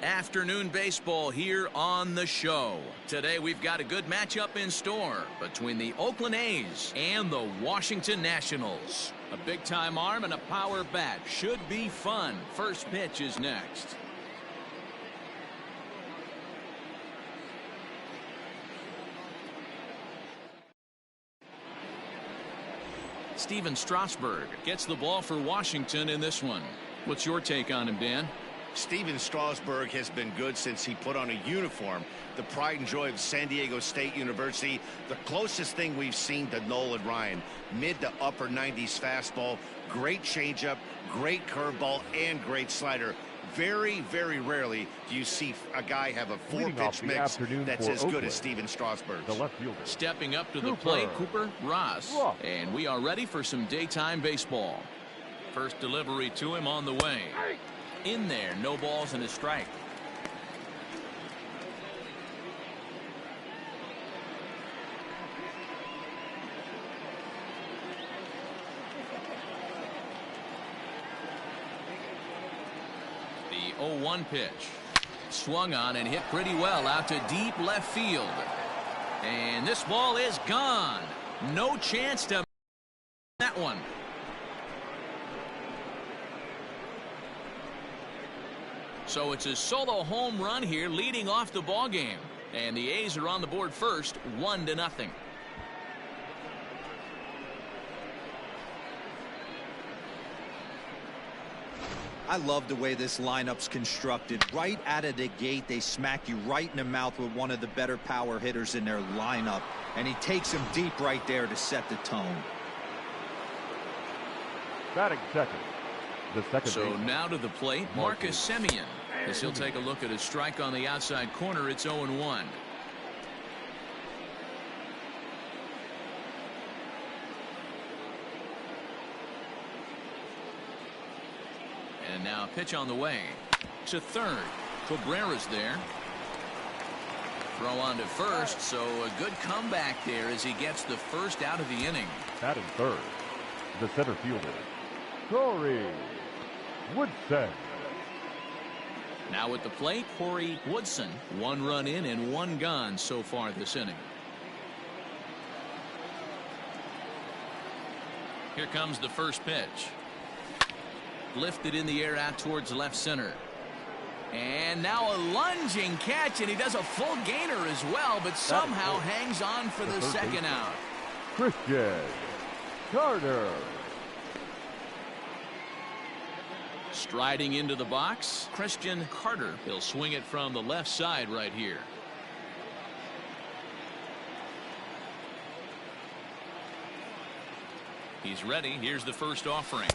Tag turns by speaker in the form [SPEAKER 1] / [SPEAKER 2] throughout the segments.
[SPEAKER 1] Afternoon baseball here on the show. Today we've got a good matchup in store between the Oakland A's and the Washington Nationals. A big-time arm and a power bat. Should be fun. First pitch is next. Steven Strasburg gets the ball for Washington in this one. What's your take on him, Dan?
[SPEAKER 2] Steven Strasburg has been good since he put on a uniform. The pride and joy of San Diego State University. The closest thing we've seen to Nolan Ryan. Mid to upper 90s fastball. Great changeup, great curveball, and great slider. Very, very rarely do you see a guy have a four-pitch mix that's as good as Steven Strasburg.
[SPEAKER 3] The left fielder.
[SPEAKER 1] Stepping up to the plate, Cooper Ross. And we are ready for some daytime baseball. First delivery to him on the way. In there, no balls and a strike. The 0-1 pitch. Swung on and hit pretty well out to deep left field. And this ball is gone. No chance to that one. So it's a solo home run here leading off the ball game. And the A's are on the board first, 1-0.
[SPEAKER 4] I love the way this lineup's constructed. Right out of the gate, they smack you right in the mouth with one of the better power hitters in their lineup. And he takes him deep right there to set the tone.
[SPEAKER 3] Batting second. The second.
[SPEAKER 1] So now to the plate, Marcus Simeon. As he'll take a look at a strike on the outside corner. It's 0-1. And now pitch on the way to third. Cabrera's there. Throw on to first, so a good comeback there as he gets the first out of the inning.
[SPEAKER 3] Batting third, the center fielder, Corey Woodson.
[SPEAKER 1] Now at the plate, Corey Woodson. 1 run in and 1 gone so far this inning. Here comes the first pitch. Lifted in the air out towards left center. And now a lunging catch, and he does a full gainer as well, but somehow hangs on for the second out.
[SPEAKER 3] Christian Carter.
[SPEAKER 1] Striding into the box, Christian Carter. He'll swing it from the left side right here. He's ready. Here's the first offering.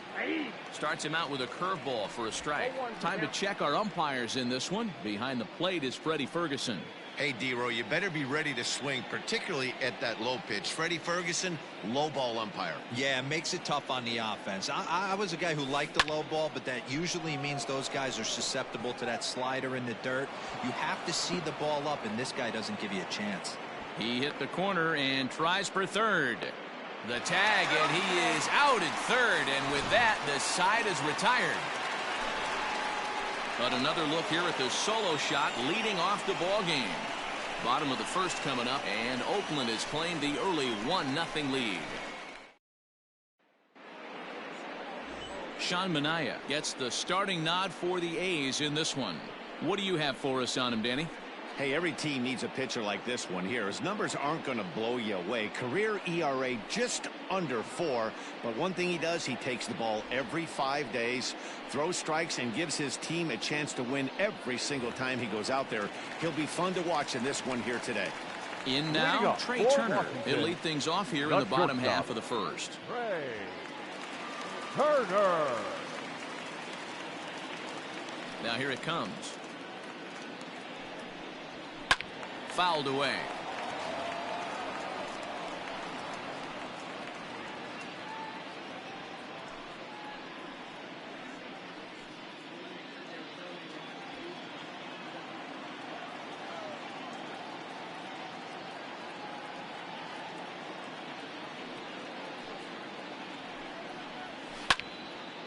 [SPEAKER 1] Starts him out with a curveball for a strike. Time to check our umpires in this one. Behind the plate is Freddie Ferguson.
[SPEAKER 2] Hey, D-Row, you better be ready to swing, particularly at that low pitch. Freddie Ferguson, low ball umpire.
[SPEAKER 4] Yeah, makes it tough on the offense. I was a guy who liked the low ball, but that usually means those guys are susceptible to that slider in the dirt. You have to see the ball up, and this guy doesn't give you a chance.
[SPEAKER 1] He hit the corner and tries for third. The tag, and he is out at third, and with that, the side is retired. But another look here at the solo shot leading off the ball game. Bottom of the first coming up, and Oakland has claimed the early 1-0 lead. Sean Minaya gets the starting nod for the A's in this one. What do you have for us on him, Danny?
[SPEAKER 2] Hey, every team needs a pitcher like this one here. His numbers aren't going to blow you away. Career ERA just under 4. But one thing he does, he takes the ball every 5 days, throws strikes, and gives his team a chance to win every single time he goes out there. He'll be fun to watch in this one here today.
[SPEAKER 1] In now, Trey Turner. He'll lead things off here in the bottom half of the first.
[SPEAKER 3] Trey Turner.
[SPEAKER 1] Now here it comes. Fouled away.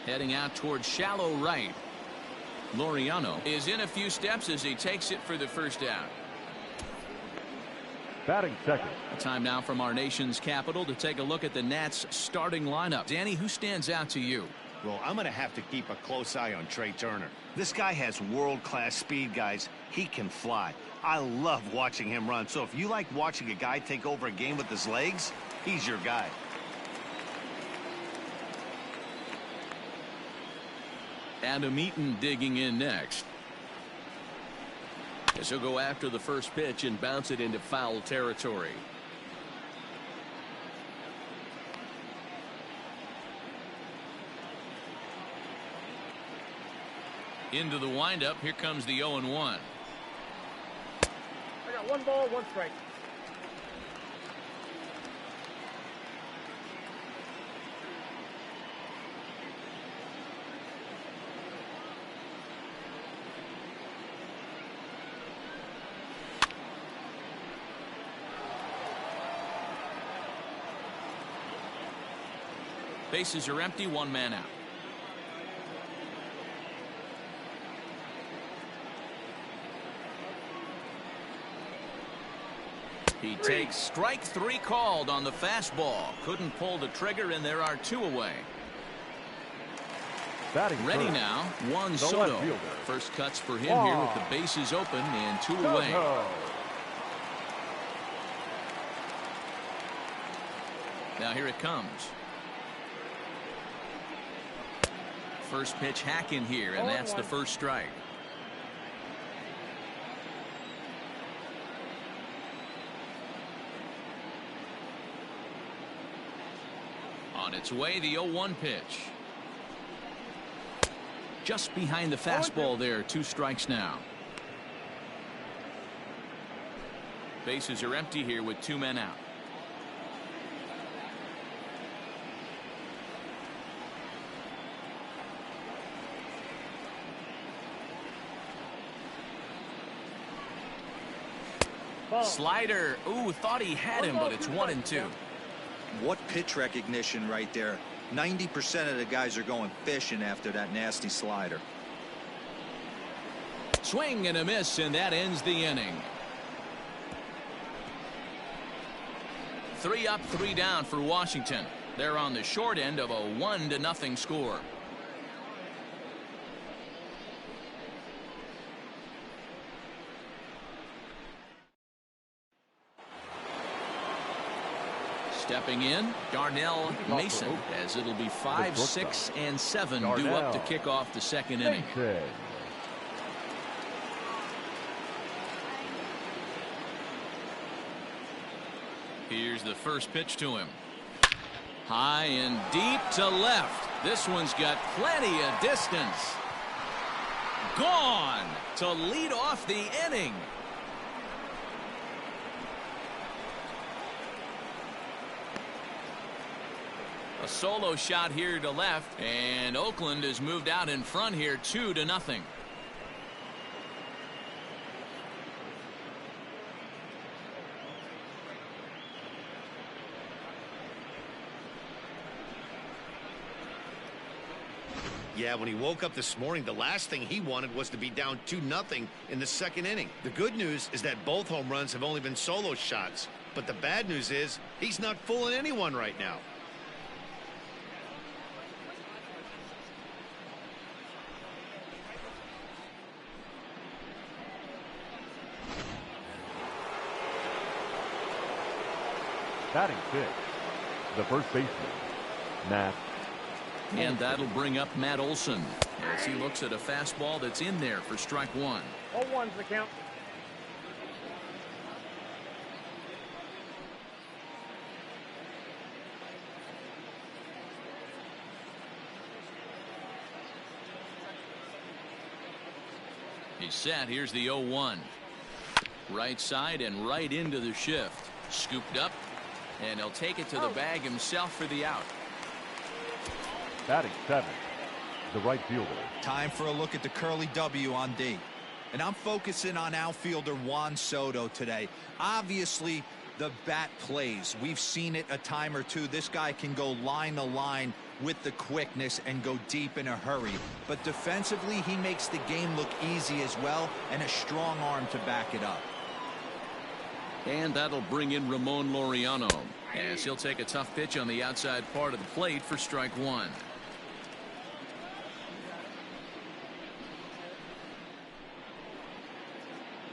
[SPEAKER 1] Heading out towards shallow right. Laureano is in a few steps as he takes it for the first down.
[SPEAKER 3] Batting second.
[SPEAKER 1] Time now from our nation's capital to take a look at the Nats starting lineup. Danny, who stands out to you?
[SPEAKER 2] Well, I'm going to have to keep a close eye on Trey Turner. This guy has world-class speed, guys. He can fly. I love watching him run. So if you like watching a guy take over a game with his legs, he's your guy.
[SPEAKER 1] Adam Eaton digging in next. As he'll go after the first pitch and bounce it into foul territory. Into the windup. Here comes the 0-1.
[SPEAKER 5] I got 1 ball, 1 strike.
[SPEAKER 1] Bases are empty, 1 man out. He takes strike 3 called on the fastball. Couldn't pull the trigger, and there are 2 away.
[SPEAKER 3] Batting
[SPEAKER 1] Ready
[SPEAKER 3] first.
[SPEAKER 1] now, Juan
[SPEAKER 3] The
[SPEAKER 1] Soto.
[SPEAKER 3] left fielder.
[SPEAKER 1] First cuts for him here with the bases open and 2 away.
[SPEAKER 3] Soto.
[SPEAKER 1] Now here it comes. First pitch hack in here, and that's the first strike. On its way, the 0-1 pitch. Just behind the fastball there, 2 strikes now. Bases are empty here with 2 men out. Slider. Ooh, thought he had him, but it's 1-2.
[SPEAKER 4] What pitch recognition right there. 90% of the guys are going fishing after that nasty slider.
[SPEAKER 1] Swing and a miss, and that ends the inning. 3 up, 3 down for Washington. They're on the short end of a 1-0 score. Stepping in, Darnell Mason, as it'll be 5, 6, and 7 due up to kick off the second inning. Here's the first pitch to him. High and deep to left. This one's got plenty of distance. Gone to lead off the inning. A solo shot here to left, and Oakland has moved out in front here 2-0.
[SPEAKER 2] Yeah, when he woke up this morning, the last thing he wanted was to be down 2-0 in the second inning. The good news is that both home runs have only been solo shots. But the bad news is he's not fooling anyone right now.
[SPEAKER 3] Batting 6, the first baseman, Matt.
[SPEAKER 1] And that'll bring up Matt Olson as he looks at a fastball that's in there for strike 1.
[SPEAKER 5] 0-1's the count.
[SPEAKER 1] He's set. Here's the 0-1. Right side and right into the shift. Scooped up, and he'll take it to the bag himself for the out.
[SPEAKER 3] Batting 7, the right fielder.
[SPEAKER 4] Time for a look at the curly W on D. And I'm focusing on outfielder Juan Soto today. Obviously, The bat plays. We've seen it a time or two. This guy can go line to line with the quickness and go deep in a hurry. But defensively, he makes the game look easy as well, and a strong arm to back it up.
[SPEAKER 1] And that'll bring in Ramon Laureano, as he'll take a tough pitch on the outside part of the plate for strike one.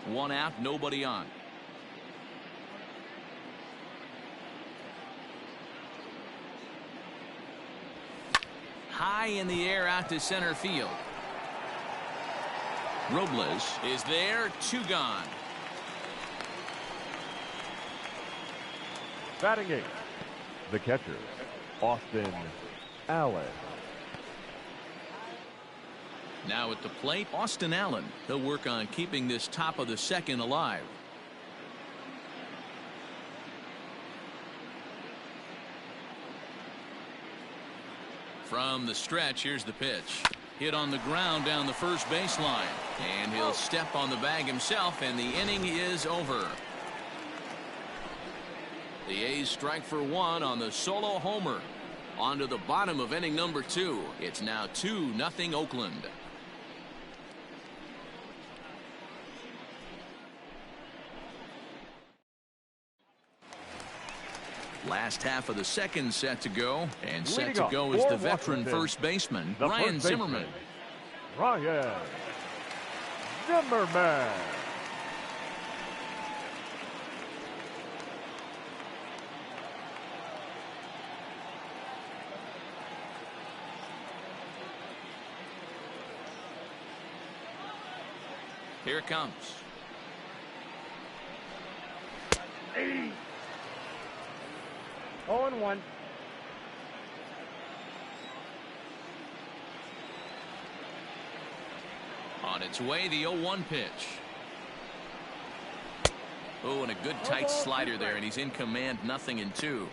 [SPEAKER 1] One out, nobody on. High in the air out to center field. Robles is there, 2 gone.
[SPEAKER 3] Batting 8th, the catcher, Austin Allen.
[SPEAKER 1] Now at the plate, Austin Allen. He'll work on keeping this top of the second alive. From the stretch, here's the pitch. Hit on the ground down the first baseline. And he'll step on the bag himself, and the inning is over. The A's strike for 1 on the solo homer. On to the bottom of inning number 2. It's now 2-0 Oakland. Last half of the second set to go, and set to go is the veteran first baseman, Ryan Zimmerman.
[SPEAKER 3] Ryan Zimmerman.
[SPEAKER 1] Here it comes.
[SPEAKER 5] 0-1.
[SPEAKER 1] On its way, the 0-1 pitch. Oh, and a good tight slider there, and he's in command, 0-2.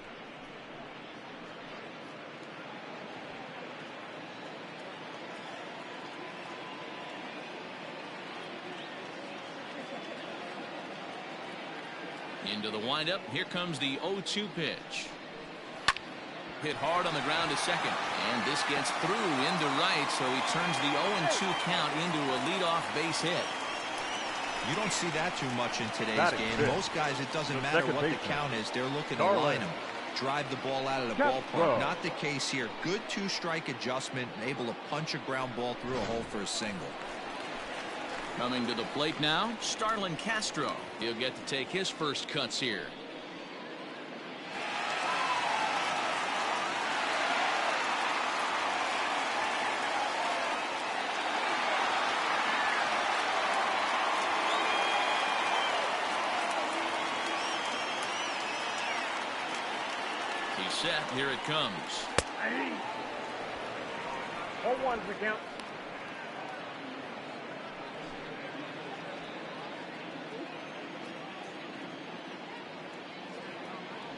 [SPEAKER 1] Into the windup. Here comes the 0-2 pitch. Hit hard on the ground to second, and this gets through into right, so he turns the 0-2 count into a leadoff base hit.
[SPEAKER 4] You don't see that too much in today's game. Most guys, it doesn't matter what the count is. They're looking to line them, drive the ball out of the ballpark. Not the case here. Good 2-strike adjustment, able to punch a ground ball through a hole for a single.
[SPEAKER 1] Coming to the plate now, Starlin Castro. He'll get to take his first cuts here. He's set. Here it comes.
[SPEAKER 5] 0-1's the count.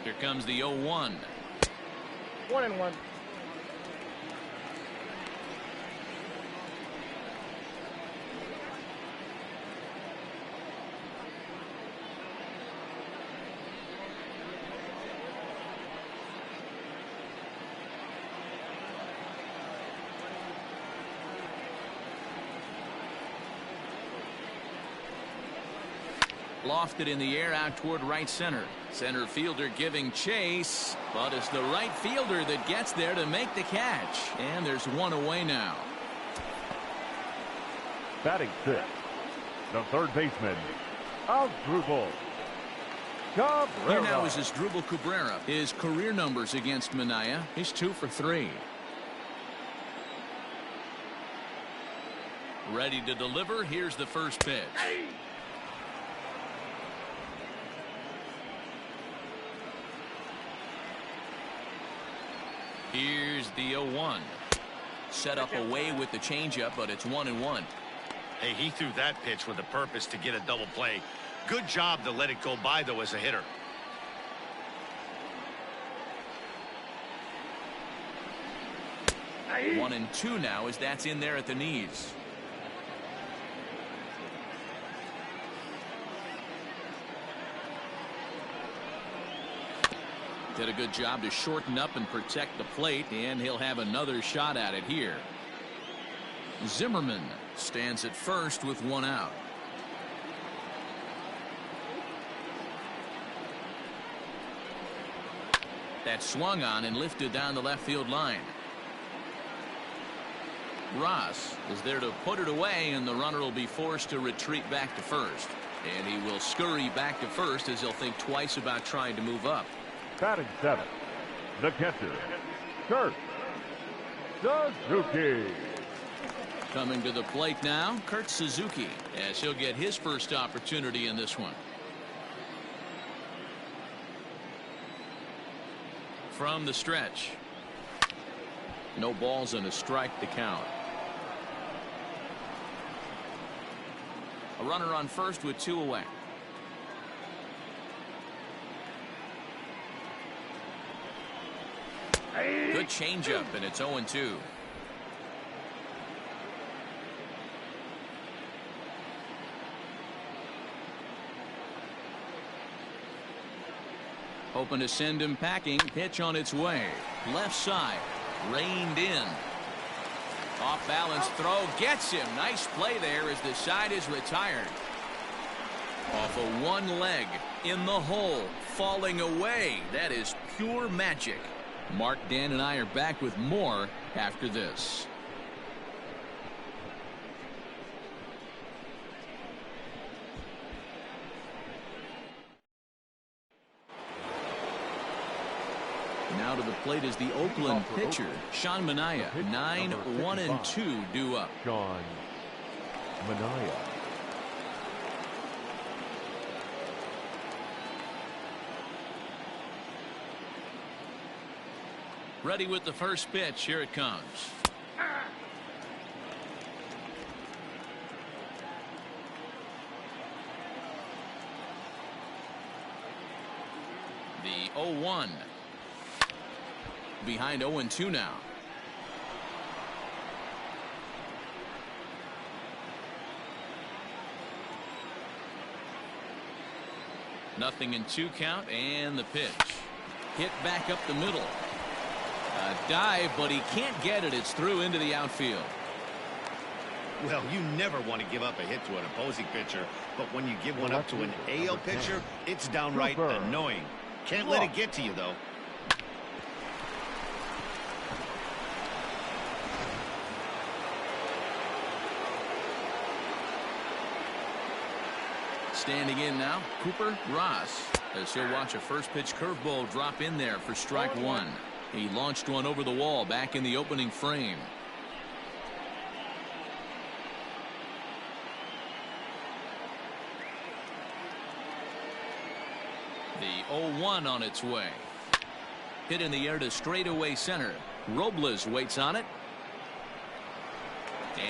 [SPEAKER 1] Here comes the 0-1.
[SPEAKER 5] 1-1.
[SPEAKER 1] Lofted in the air out toward right center. Center fielder giving chase, but it's the right fielder that gets there to make the catch. And there's one away now.
[SPEAKER 3] Batting 6th, the third baseman, Asdrubal Cabrera.
[SPEAKER 1] Here now is Asdrubal Cabrera. His career numbers against Minaya, he's 2 for 3. Ready to deliver. Here's the first pitch. Here's the 0-1. Set up away with the changeup, but it's 1-1.
[SPEAKER 2] Hey, he threw that pitch with a purpose to get a double play. Good job to let it go by, though, as a hitter.
[SPEAKER 1] Hey. 1-2 now, as that's in there at the knees. Did a good job to shorten up and protect the plate, and he'll have another shot at it here. Zimmerman stands at first with one out. That swung on and lifted down the left field line. Ross is there to put it away, and the runner will be forced to retreat back to first. And he will scurry back to first as he'll think twice about trying to move up.
[SPEAKER 3] Batting seventh, the catcher, Kurt Suzuki.
[SPEAKER 1] Coming to the plate now, Kurt Suzuki, as he'll get his first opportunity in this one. From the stretch. No balls and a strike to count. A runner on first with two away. Good changeup, and it's 0-2. Hoping to send him packing. Pitch on its way. Left side. Reined in. Off balance throw. Gets him. Nice play there as the side is retired. Off of one leg. In the hole. Falling away. That is pure magic. Mark, Dan, and I are back with more after this. Now to the plate is the Oakland pitcher, Sean Minaya. 9-1-2 due up.
[SPEAKER 3] Sean Minaya.
[SPEAKER 1] Ready with the first pitch. Here it comes. The 0-1. Behind 0-2 now. Nothing in 2 count, and the pitch. Hit back up the middle. A dive, but he can't get it. It's through into the outfield.
[SPEAKER 2] Well, you never want to give up a hit to an opposing pitcher, but when you give one up to an AL pitcher, it's downright annoying. Can't let it get to you, though.
[SPEAKER 1] Standing in now, Cooper Ross, as he'll watch a first pitch curveball drop in there for strike one. He launched one over the wall back in the opening frame. The 0-1 on its way. Hit in the air to straightaway center. Robles waits on it.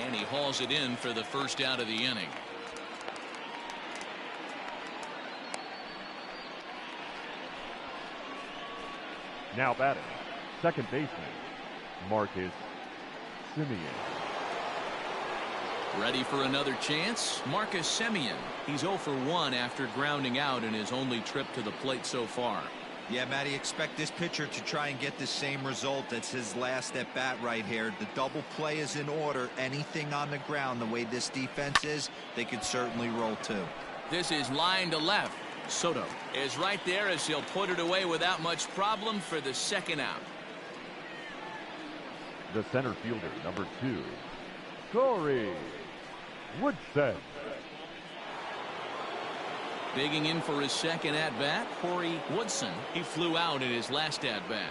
[SPEAKER 1] And he hauls it in for the first out of the inning.
[SPEAKER 3] Now batting, second baseman, Marcus Simeon.
[SPEAKER 1] Ready for another chance? Marcus Simeon. He's 0 for 1 after grounding out in his only trip to the plate so far.
[SPEAKER 4] Yeah, Matty, expect this pitcher to try and get the same result. That's his last at bat right here. The double play is in order. Anything on the ground, the way this defense is, they could certainly roll too.
[SPEAKER 1] This is line to left. Soto is right there as he'll put it away without much problem for the second out.
[SPEAKER 3] The center fielder, number 2, Corey Woodson.
[SPEAKER 1] Digging in for his second at bat, Corey Woodson. He flew out in his last at bat.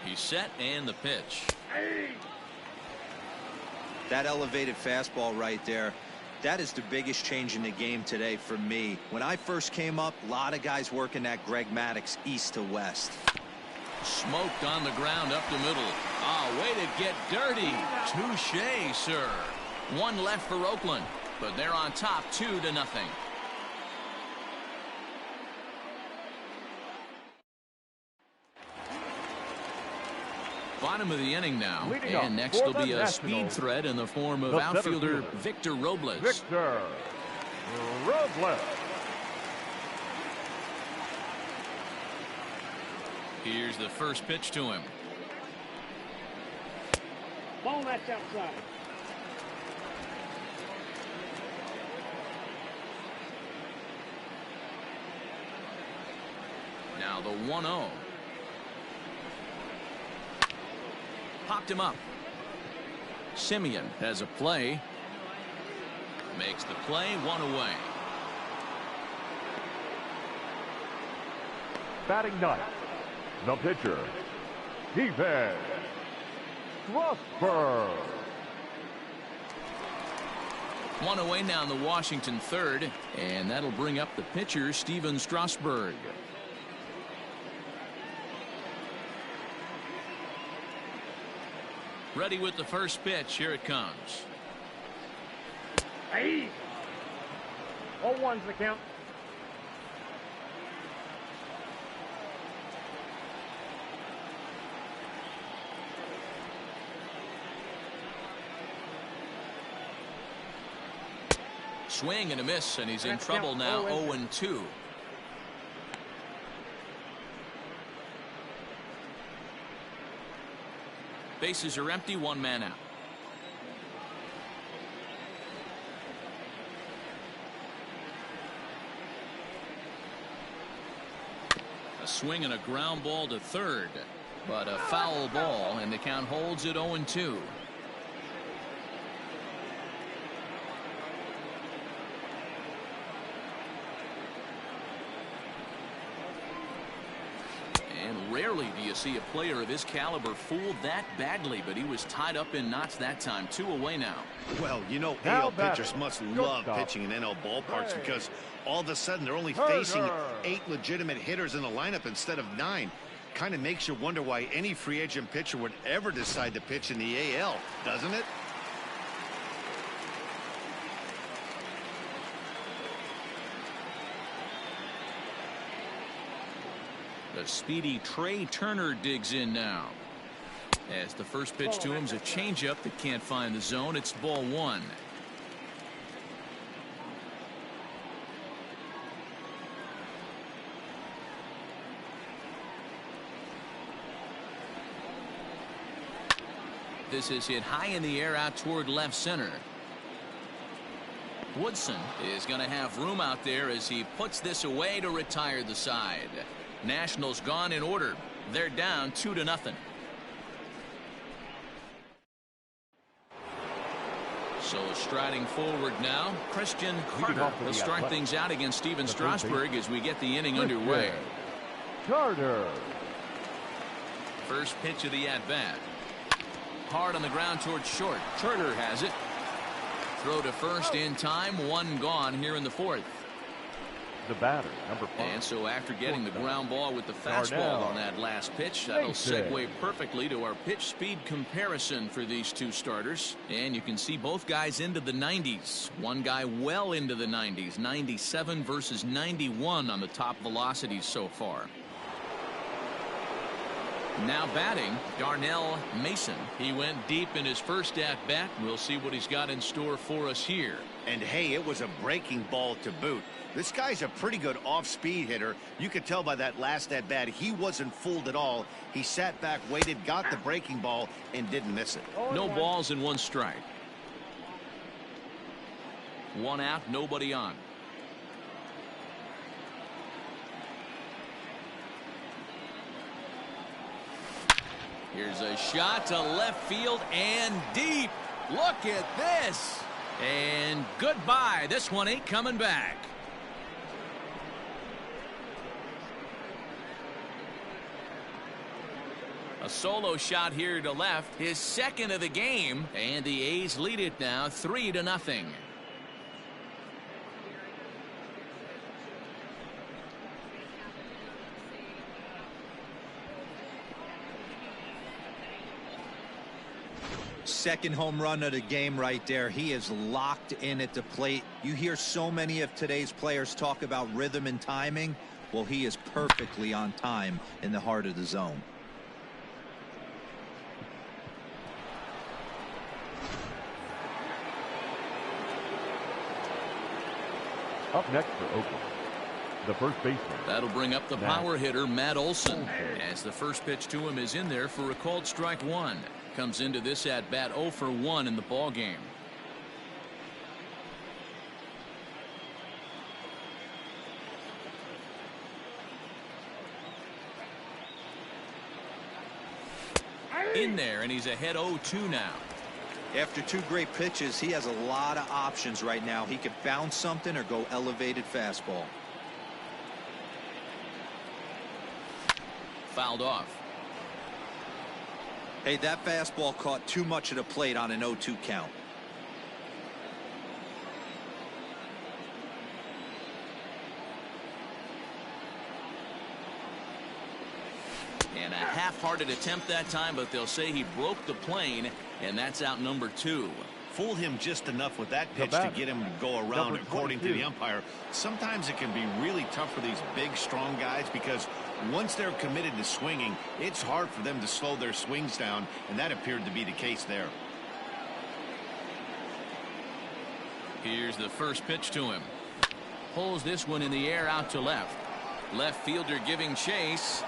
[SPEAKER 1] He's set, and the pitch.
[SPEAKER 4] That elevated fastball right there, that is the biggest change in the game today for me. When I first came up, a lot of guys working that Greg Maddux east to west.
[SPEAKER 1] Smoked on the ground up the middle. Oh, way to get dirty. Touche, sir. One left for Oakland, but they're on top 2-0. Bottom of the inning now.
[SPEAKER 3] Leading up
[SPEAKER 1] And next
[SPEAKER 3] for
[SPEAKER 1] will be
[SPEAKER 3] the
[SPEAKER 1] a speed
[SPEAKER 3] Nationals,
[SPEAKER 1] threat in the form of
[SPEAKER 3] the
[SPEAKER 1] outfielder
[SPEAKER 3] center fielder,
[SPEAKER 1] Victor Robles.
[SPEAKER 3] Victor Robles.
[SPEAKER 1] Here's the first pitch to him.
[SPEAKER 5] Ball that's outside.
[SPEAKER 1] Now the 1-0. Popped him up. Simeon has a play. Makes the play, 1 away.
[SPEAKER 3] Batting ninth, the pitcher, Steven Strasburg.
[SPEAKER 1] 1 away now in the Washington third, and that'll bring up the pitcher, Steven Strasburg. Ready with the first pitch. Here it comes.
[SPEAKER 5] Hey. 0-1's the count.
[SPEAKER 1] Swing and a miss, and he's in
[SPEAKER 5] That's
[SPEAKER 1] trouble
[SPEAKER 5] count.
[SPEAKER 1] now.
[SPEAKER 5] 0-2.
[SPEAKER 1] 0-2. Bases are empty, 1 man out. A swing and a ground ball to third, but a foul ball, and the count holds at 0-2. And rarely do you see a player of his caliber fooled that badly, but he was tied up in knots that time. 2 away now.
[SPEAKER 2] Well, you know,
[SPEAKER 3] Now
[SPEAKER 2] AL pitchers
[SPEAKER 3] batting,
[SPEAKER 2] must
[SPEAKER 3] shortstop,
[SPEAKER 2] love pitching in NL ballparks
[SPEAKER 3] Trey
[SPEAKER 2] because all of a sudden they're only
[SPEAKER 3] Turner.
[SPEAKER 2] facing 8 legitimate hitters in the lineup instead of 9. Kind of makes you wonder why any free agent pitcher would ever decide to pitch in the AL, doesn't it?
[SPEAKER 1] The speedy Trey Turner digs in now. As the first pitch to him is a changeup that can't find the zone. It's ball 1. This is hit high in the air out toward left center. Woodson is going to have room out there as he puts this away to retire the side. Nationals gone in order. They're down 2-0. So striding forward now, Christian Carter will start things out against Steven Strasburg as we get the inning underway.
[SPEAKER 3] Carter.
[SPEAKER 1] First pitch of the at-bat. Hard on the ground towards short. Turner has it. Throw to first in time. 1 gone here in the 4th.
[SPEAKER 3] The batter, number 5.
[SPEAKER 1] And so after getting the ground ball with the fastball
[SPEAKER 3] Darnell
[SPEAKER 1] on that last pitch, that'll
[SPEAKER 3] Mason.
[SPEAKER 1] segue perfectly to our pitch speed comparison for these two starters. And you can see both guys into the 90s. One guy well into the 90s. 97 versus 91 on the top velocities so far. Now batting, Darnell Mason. He went deep in his first at-bat. We'll see what he's got in store for us here.
[SPEAKER 2] And hey, it was a breaking ball to boot. This guy's a pretty good off-speed hitter. You could tell by that last at-bat he wasn't fooled at all. He sat back, waited, got the breaking ball, and didn't miss it.
[SPEAKER 1] No balls and 1 strike. 1 out, nobody on. Here's a shot to left field and deep. Look at this. And goodbye. This one ain't coming back. A solo shot here to left, his second of the game, and the A's lead it now 3-0.
[SPEAKER 4] Second home run of the game right there. He is locked in at the plate. You hear so many of today's players talk about rhythm and timing. Well, he is perfectly on time in the heart of the zone.
[SPEAKER 3] Up next for Oakland, the first baseman.
[SPEAKER 1] That'll bring up the power hitter, Matt Olson, as the first pitch to him is in there for a called strike one. Comes into this at bat 0 for 1 in the ball game. In there, and he's ahead 0-2 now.
[SPEAKER 4] After two great pitches, he has a lot of options right now. He could bounce something or go elevated fastball.
[SPEAKER 1] Fouled off.
[SPEAKER 4] Hey, that fastball caught too much of the plate on an 0-2 count.
[SPEAKER 1] And a half-hearted attempt that time, but they'll say he broke the plane, and that's out number 2.
[SPEAKER 2] Fooled him just enough with that pitch to get him to go around, according to the umpire. Sometimes it can be really tough for these big, strong guys because once they're committed to swinging, it's hard for them to slow their swings down, and that appeared to be the case there.
[SPEAKER 1] Here's the first pitch to him. Pulls this one in the air out to left. Left fielder giving chase.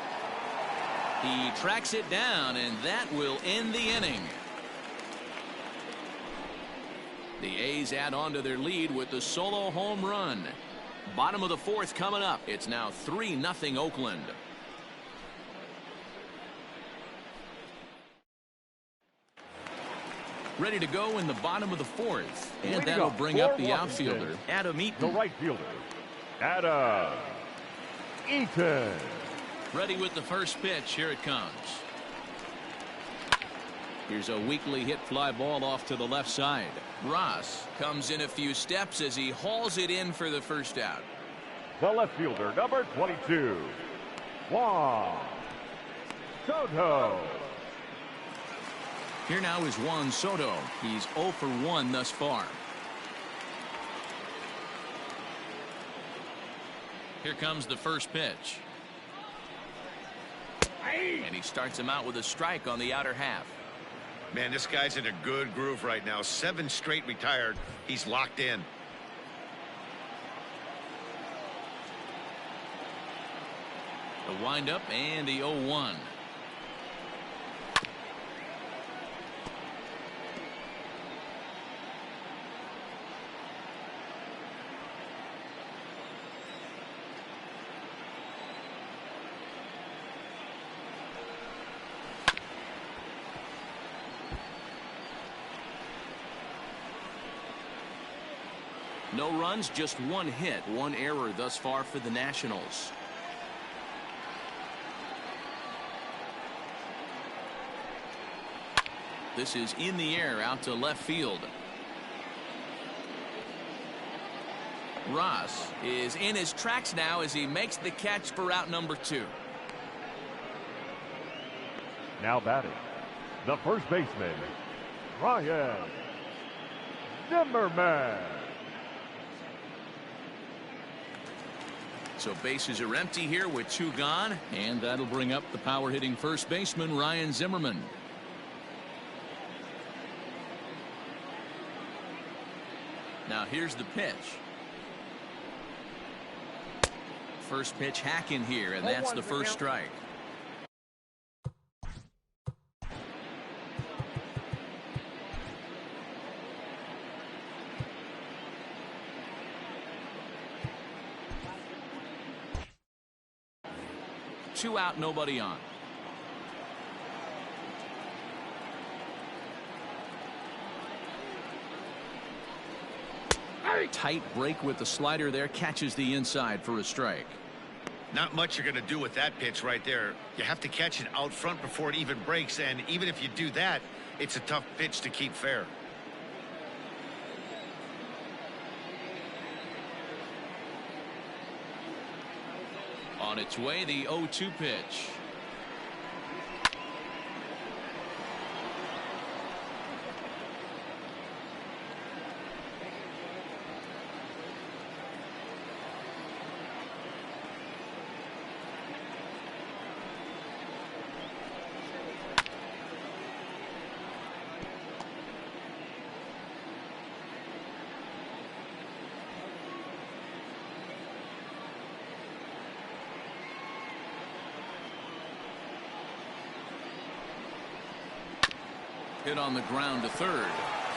[SPEAKER 1] He tracks it down, and that will end the inning. The A's add on to their lead with the solo home run. Bottom of the 4th coming up. It's now 3-0 Oakland. Ready to go in the bottom of the 4th. And that'll bring up the outfielder, Adam Eaton.
[SPEAKER 3] The right fielder, Adam Eaton.
[SPEAKER 1] Ready with the first pitch. Here it comes. Here's a weakly hit fly ball off to the left side. Ross comes in a few steps as he hauls it in for the first out.
[SPEAKER 3] The left fielder, number 22, Juan Soto.
[SPEAKER 1] Here now is Juan Soto. He's 0 for 1 thus far. Here comes the first pitch. And he starts him out with a strike on the outer half.
[SPEAKER 2] Man, this guy's in a good groove right now. 7 straight retired. He's locked in.
[SPEAKER 1] The windup and the 0-1. No runs, just 1 hit, 1 error thus far for the Nationals. This is in the air out to left field. Ross is in his tracks now as he makes the catch for out number 2.
[SPEAKER 3] Now batting, the first baseman, Ryan Zimmerman.
[SPEAKER 1] So bases are empty here with 2 gone, and that'll bring up the power hitting first baseman, Ryan Zimmerman. Now here's the pitch. First pitch hack in here, and that's the first strike. Two out, nobody on. Tight break with the slider there, catches the inside for a strike.
[SPEAKER 2] Not much you're going to do with that pitch right there. You have to catch it out front before it even breaks, and even if you do that, it's a tough pitch to keep fair.
[SPEAKER 1] On its way, the 0-2 pitch. Hit on the ground to third.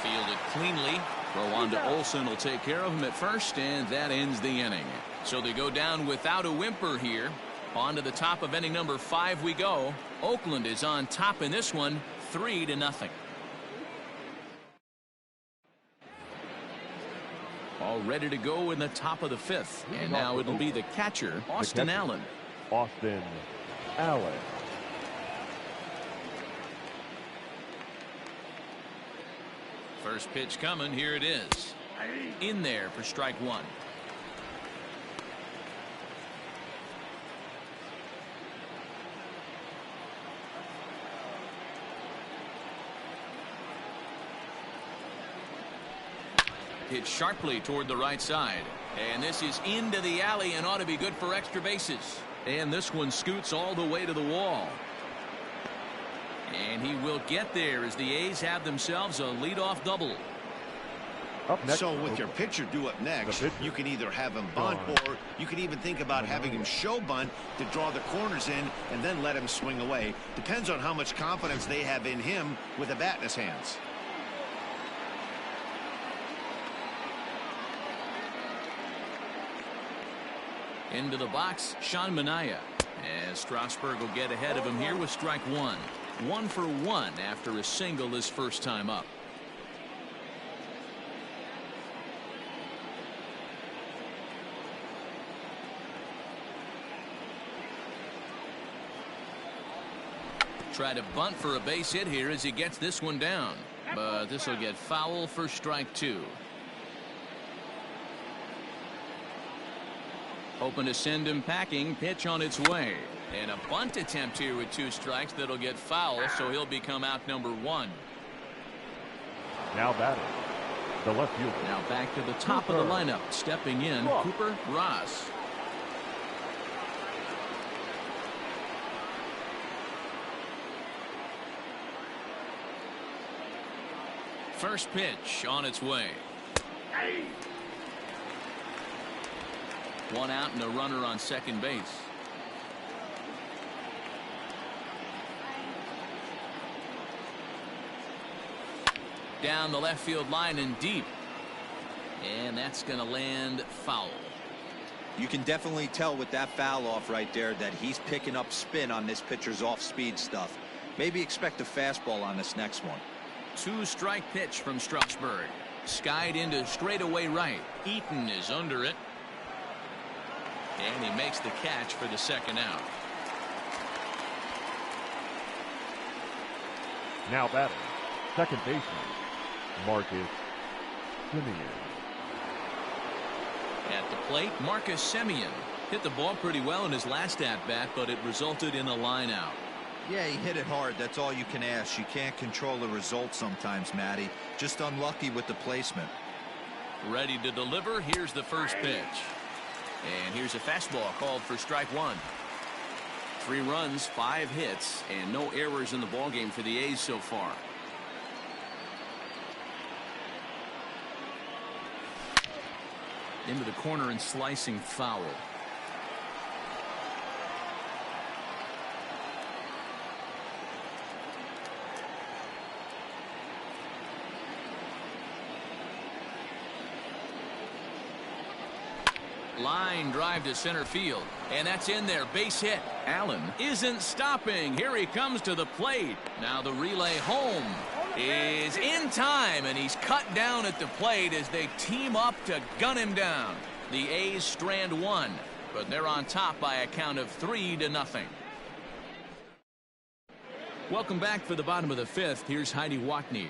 [SPEAKER 1] Fielded cleanly. Throw on to Olson will take care of him at first, and that ends the inning. So they go down without a whimper here. On to the top of inning number 5 we go. Oakland is on top in this one, 3-0. All ready to go in the top of the 5th. And now it'll be the catcher, Austin Allen.
[SPEAKER 3] Austin Allen.
[SPEAKER 1] First pitch coming. Here it is. In there for strike 1. Hit sharply toward the right side. And this is into the alley and ought to be good for extra bases. And this one scoots all the way to the wall. And he will get there as the A's have themselves a leadoff double.
[SPEAKER 3] Up next,
[SPEAKER 2] so with your pitcher due up next, you can either have him bunt, or you can even think about having him show bunt to draw the corners in and then let him swing away. Depends on how much confidence they have in him with a bat in his hands.
[SPEAKER 1] Into the box, Sean Minaya. As Strasburg will get ahead of him here with strike 1. 1 for 1 after a single his first time up. Try to bunt for a base hit here as he gets this one down. But this will get foul for strike 2. Hoping to send him packing. Pitch on its way. And a bunt attempt here with 2 strikes that'll get foul, so he'll become out number 1.
[SPEAKER 3] Now batting, the left fielder.
[SPEAKER 1] Now back to the top of the lineup. Stepping in, Cooper Ross. First pitch on its way. One out and a runner on second base. Down the left field line and deep. And that's going to land foul.
[SPEAKER 4] You can definitely tell with that foul off right there that he's picking up spin on this pitcher's off-speed stuff. Maybe expect a fastball on this next one.
[SPEAKER 1] 2-strike pitch from Strasburg. Skied into straightaway right. Eaton is under it. And he makes the catch for the second out.
[SPEAKER 3] Now batting, second baseman, Marcus Simeon.
[SPEAKER 1] At the plate, Marcus Simeon hit the ball pretty well in his last at-bat, but it resulted in a line out.
[SPEAKER 4] Yeah, he hit it hard. That's all you can ask. You can't control the result sometimes, Matty. Just unlucky with the placement.
[SPEAKER 1] Ready to deliver. Here's the first pitch. And here's a fastball called for strike 1. 3 runs, 5 hits, and no errors in the ballgame for the A's so far. Into the corner and slicing foul. Line drive to center field, and that's in there. Base hit. Allen isn't stopping. Here he comes to the plate. Now the relay home is in time, and he's cut down at the plate as they team up to gun him down. The A's strand 1, but they're on top by a count of 3-0. Welcome back for the bottom of the 5th. Here's Heidi Watney.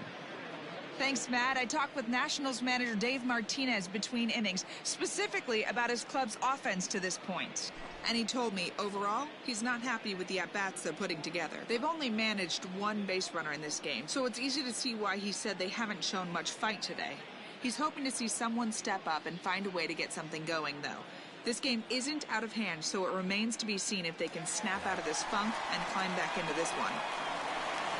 [SPEAKER 6] Thanks, Matt. I talked with Nationals manager Dave Martinez between innings, specifically about his club's offense to this point. And he told me, overall, he's not happy with the at-bats they're putting together. They've only managed 1 base runner in this game, so it's easy to see why he said they haven't shown much fight today. He's hoping to see someone step up and find a way to get something going, though. This game isn't out of hand, so it remains to be seen if they can snap out of this funk and climb back into this one.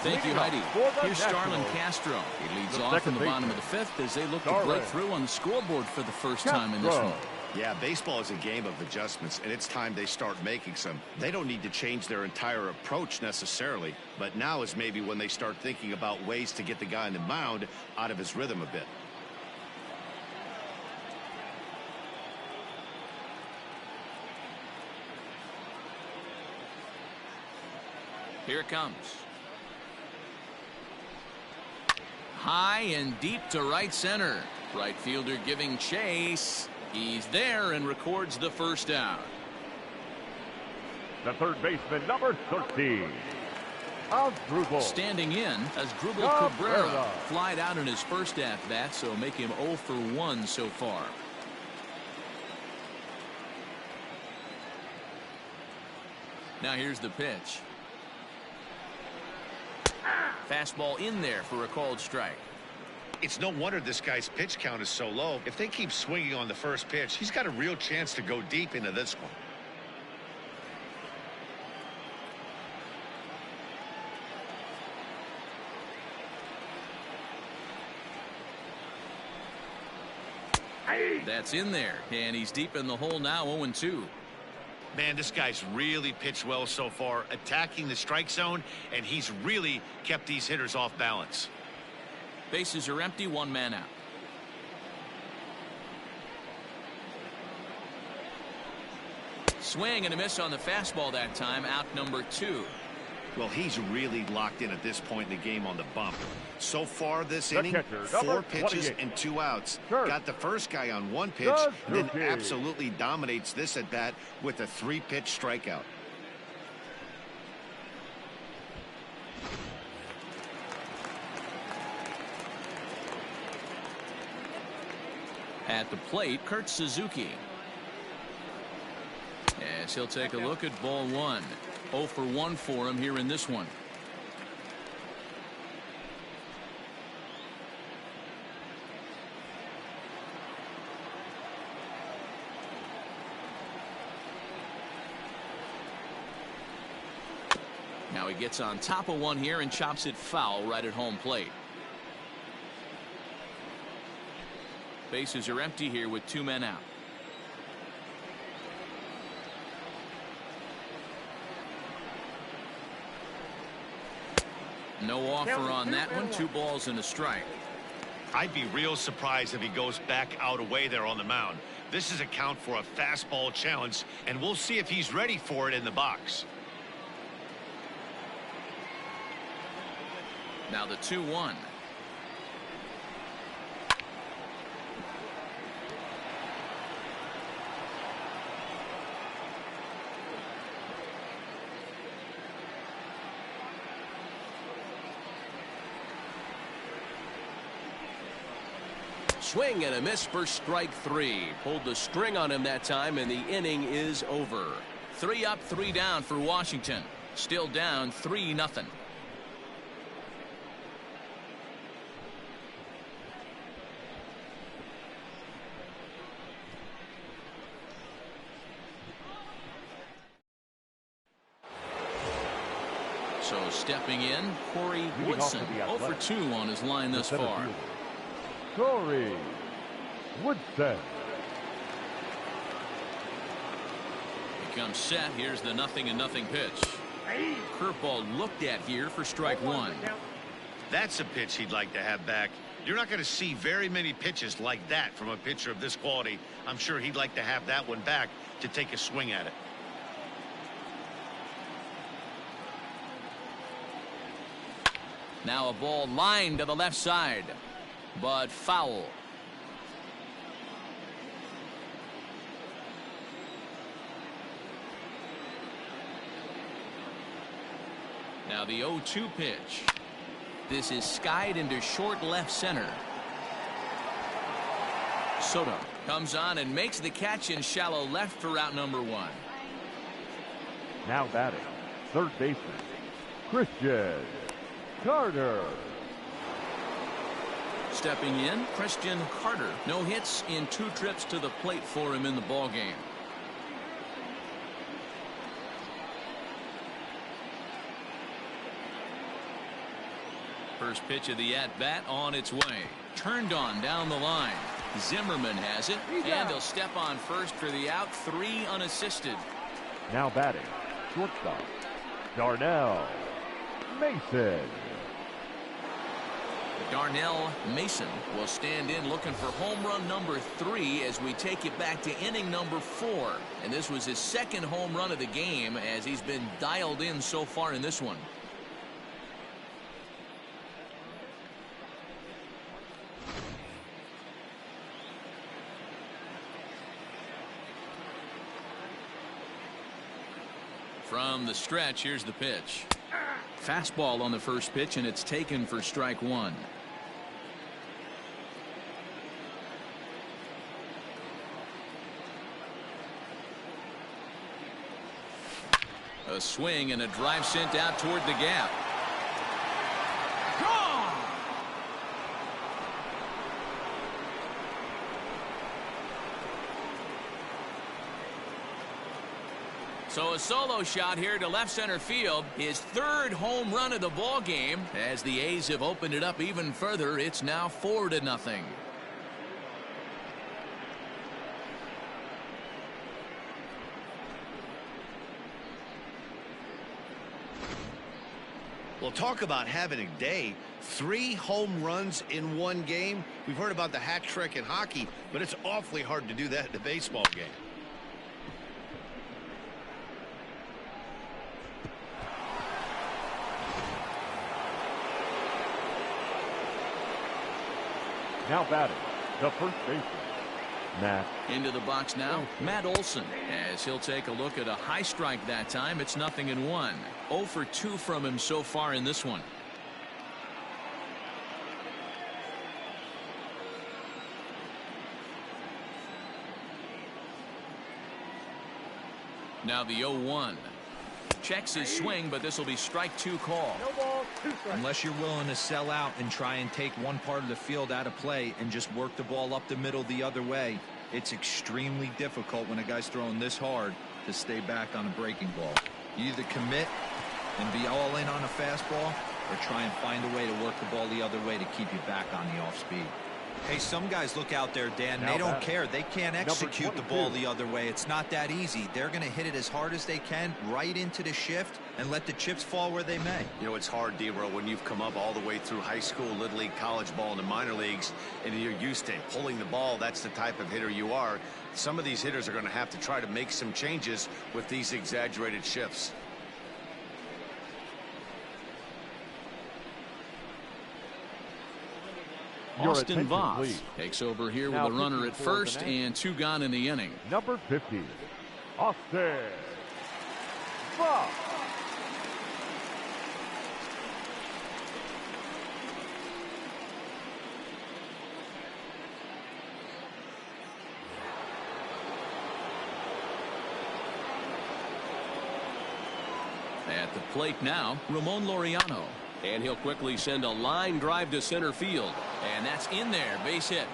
[SPEAKER 1] Thank you, Heidi. Here's Starlin Castro. He leads off in the bottom of the 5th as they look to break through on the scoreboard for the first time in this one.
[SPEAKER 2] Yeah, baseball is a game of adjustments, and it's time they start making some. They don't need to change their entire approach necessarily, but now is maybe when they start thinking about ways to get the guy on the mound out of his rhythm a bit.
[SPEAKER 1] Here it comes. High and deep to right center. Right fielder giving chase. He's there and records the first out.
[SPEAKER 3] The third baseman, number 13, Asdrubal.
[SPEAKER 1] Standing in as Asdrubal Cabrera flied out in his first at-bat, so make him 0 for 1 so far. Now here's the pitch. Fastball in there for a called strike.
[SPEAKER 2] It's no wonder this guy's pitch count is so low. If they keep swinging on the first pitch, he's got a real chance to go deep into this one.
[SPEAKER 1] That's in there, and he's deep in the hole now, 0-2.
[SPEAKER 2] Man, this guy's really pitched well so far, attacking the strike zone, and he's really kept these hitters off balance.
[SPEAKER 1] Bases are empty, 1 man out. Swing and a miss on the fastball that time, out number 2.
[SPEAKER 2] Well, he's really locked in at this point in the game on the bump. So far this inning,
[SPEAKER 3] catcher,
[SPEAKER 2] 4 pitches
[SPEAKER 3] 28.
[SPEAKER 2] and 2 outs.
[SPEAKER 3] Sure.
[SPEAKER 2] Got the first guy on 1 pitch, and then absolutely dominates this at bat with a 3-pitch strikeout.
[SPEAKER 1] At the plate, Kurt Suzuki. Yes, he'll take a look at ball 1. 0 for 1 for him here in this one. Now he gets on top of one here and chops it foul right at home plate. Bases are empty here with 2 men out. No offer on that one. 2 balls and a strike.
[SPEAKER 2] I'd be real surprised if he goes back out away there on the mound. This is a count for a fastball challenge, and we'll see if he's ready for it in the box.
[SPEAKER 1] Now the 2-1. Swing and a miss for strike 3. Pulled the string on him that time, and the inning is over. 3 up, 3 down for Washington. Still down 3-0. So stepping in, Corey Woodson, 0 for 2 on his line thus far.
[SPEAKER 3] Corey Woodson.
[SPEAKER 1] He comes set. Here's the 0-0 pitch. Curveball looked at here for strike 1.
[SPEAKER 2] That's a pitch he'd like to have back. You're not going to see very many pitches like that from a pitcher of this quality. I'm sure he'd like to have that one back to take a swing at it.
[SPEAKER 1] Now a ball lined to the left side, but foul. Now the 0-2 pitch. This is skied into short left center. Soto comes on and makes the catch in shallow left for out number 1.
[SPEAKER 3] Now batting, third baseman, Christian Carter.
[SPEAKER 1] Stepping in, Christian Carter. No hits in 2 trips to the plate for him in the ballgame. First pitch of the at-bat on its way. Turned on down the line. Zimmerman has it, and they'll step on first for the out. 3 unassisted.
[SPEAKER 3] Now batting, shortstop, Darnell Mason.
[SPEAKER 1] Darnell Mason will stand in looking for home run number 3 as we take it back to inning number 4. And this was his second home run of the game as he's been dialed in so far in this one. From the stretch, here's the pitch. Fastball on the first pitch, and it's taken for strike 1. A swing and a drive sent out toward the gap. Gone! So a solo shot here to left center field. His 3rd home run of the ball game. As the A's have opened it up even further, it's now 4-0.
[SPEAKER 2] Well, talk about having a day. 3 home runs in one game. We've heard about the hat trick in hockey, but it's awfully hard to do that in a baseball game.
[SPEAKER 3] Now batting, the first baseman, Matt.
[SPEAKER 1] Into the box now, Matt Olson, as he'll take a look at a high strike that time. It's 0-1. 0 for 2 from him so far in this one. Now the 0-1. Checks his swing, but this will be strike 2 call.
[SPEAKER 5] No ball, 2 strikes.
[SPEAKER 4] Unless you're willing to sell out and try and take one part of the field out of play and just work the ball up the middle the other way, it's extremely difficult when a guy's throwing this hard to stay back on a breaking ball. You either commit and be all in on a fastball or try and find a way to work the ball the other way to keep you back on the off speed. Hey, some guys look out there, Dan, they don't care. They can't execute the ball the other way. It's not that easy. They're going to hit it as hard as they can right into the shift and let the chips fall where they may.
[SPEAKER 2] You know, it's hard, D-Row, when you've come up all the way through high school, little league, college ball, and the minor leagues, and you're used to pulling the ball. That's the type of hitter you are. Some of these hitters are going to have to try to make some changes with these exaggerated shifts.
[SPEAKER 1] Austin Voth takes over here with a runner at first and 2 gone in the inning.
[SPEAKER 3] Number 50, Austin Voth.
[SPEAKER 1] At the plate now, Ramon Laureano. And he'll quickly send a line drive to center field. And that's in there, base hit.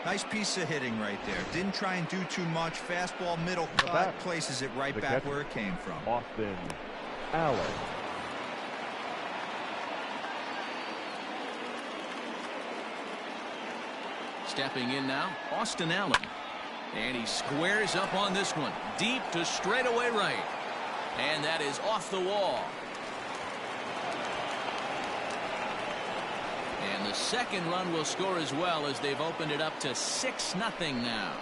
[SPEAKER 4] Nice piece of hitting right there. Didn't try and do too much. Fastball, middle cut, places it right back where it came from.
[SPEAKER 3] Austin Allen.
[SPEAKER 1] Stepping in now, Austin Allen. And he squares up on this one. Deep to straightaway right. And that is off the wall. And the second run will score as well as they've opened it up to 6-0 now.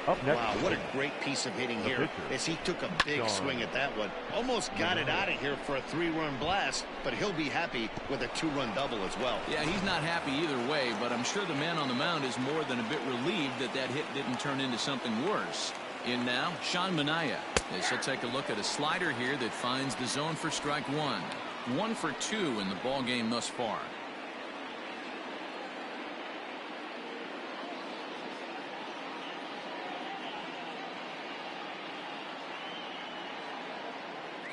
[SPEAKER 3] Up next.
[SPEAKER 2] Wow, what a great piece of hitting here as he took a big swing at that one. Almost got it out of here for a 3-run blast, but he'll be happy with a 2-run double as well.
[SPEAKER 1] Yeah, he's not happy either way, but I'm sure the man on the mound is more than a bit relieved that that hit didn't turn into something worse. In now, Sean Minaya, as he'll take a look at a slider here that finds the zone for strike 1. 1 for 2 in the ball game thus far.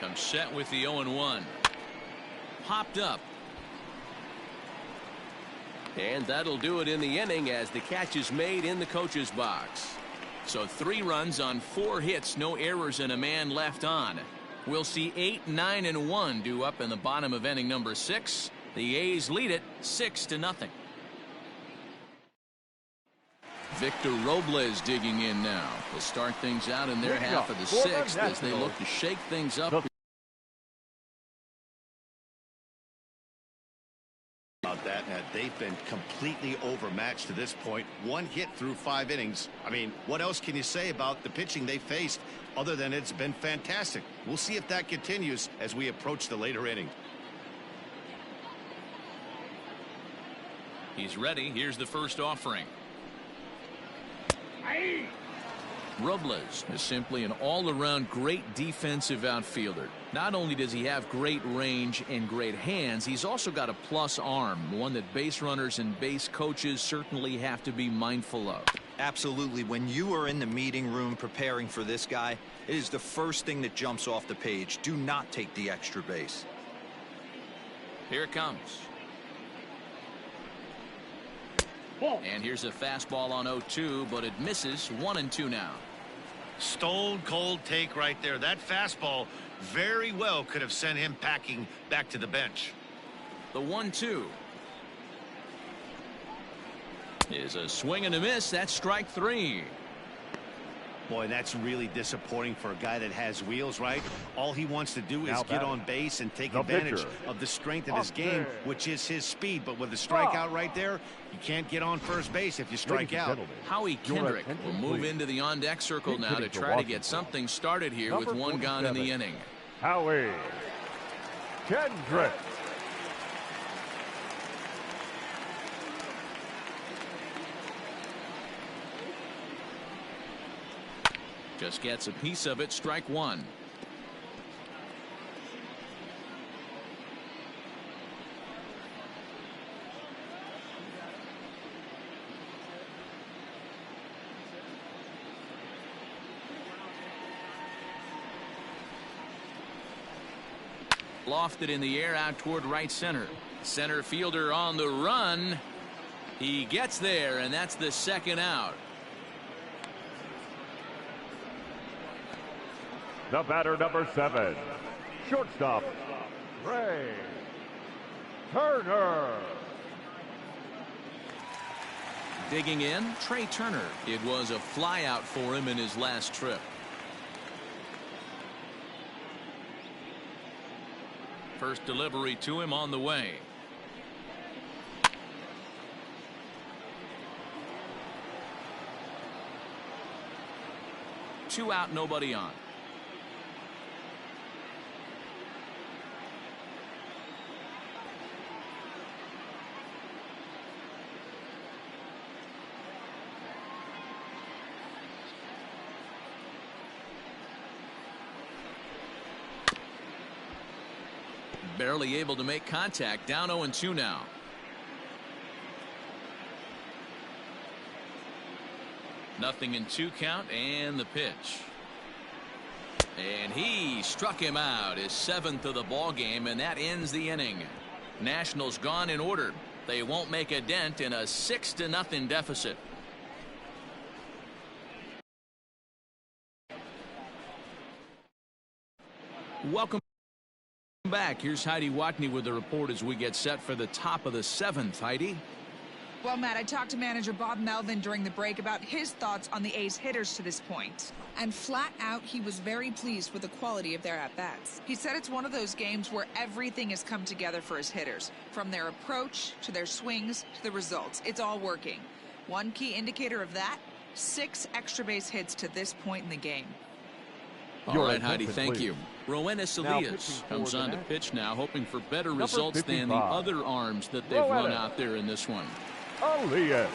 [SPEAKER 1] Comes set with the 0-1. Popped up. And that'll do it in the inning as the catch is made in the coach's box. So 3 runs on 4 hits, no errors, and a man left on. We'll see 8, 9, and 1 due up in the bottom of inning number 6. The A's lead it 6-0. Victor Robles digging in now. They'll start things out in their half of the sixth as they look to shake things up.
[SPEAKER 2] About that, and they've been completely overmatched to this point. One hit through 5 innings. I mean, what else can you say about the pitching they faced other than it's been fantastic? We'll see if that continues as we approach the later innings.
[SPEAKER 1] He's ready. Here's the first offering. Robles is simply an all-around great defensive outfielder. Not only does he have great range and great hands, he's also got a plus arm, one that base runners and base coaches certainly have to be mindful of.
[SPEAKER 4] Absolutely. When you are in the meeting room preparing for this guy, it is the first thing that jumps off the page. Do not take the extra base.
[SPEAKER 1] Here it comes. And here's a fastball on 0-2, but it misses. 1-2 now.
[SPEAKER 2] Stone cold take right there. That fastball very well could have sent him packing back to the bench.
[SPEAKER 1] The 1-2 is a swing and a miss. That's strike 3.
[SPEAKER 2] Boy, that's really disappointing for a guy that has wheels, right? All he wants to do is get on base and take advantage of the strength of his game, which is his speed. But with a strikeout right there, you can't get on first base if you strike out.
[SPEAKER 1] Howie Kendrick will move into the on-deck circle now to try to get something started here with one gone in the inning.
[SPEAKER 3] Howie Kendrick.
[SPEAKER 1] Just gets a piece of it. Strike 1. Lofted in the air out toward right center. Center fielder on the run. He gets there, and that's the second out.
[SPEAKER 3] The batter, number 7, shortstop, Trey Turner.
[SPEAKER 1] Digging in, Trey Turner. It was a flyout for him in his last trip. First delivery to him on the way. Two out, nobody on. Barely able to make contact. Down 0-2 now. Nothing in 2 count, and the pitch. And he struck him out, his 7th of the ball game, and that ends the inning. Nationals gone in order. They won't make a dent in a 6-0 deficit. Welcome back. Here's Heidi Watney with the report as we get set for the top of the 7th. Heidi.
[SPEAKER 6] Well, Matt, I talked to manager Bob Melvin during the break about his thoughts on the A's hitters to this point. And flat out, he was very pleased with the quality of their at-bats. He said it's one of those games where everything has come together for his hitters. From their approach, to their swings, to the results. It's all working. One key indicator of that, 6 extra base hits to this point in the game.
[SPEAKER 1] All right, Heidi, thank you. Roenis Elias comes on to pitch now, hoping for better results than the other arms that they've run out there in this one.
[SPEAKER 3] Elias.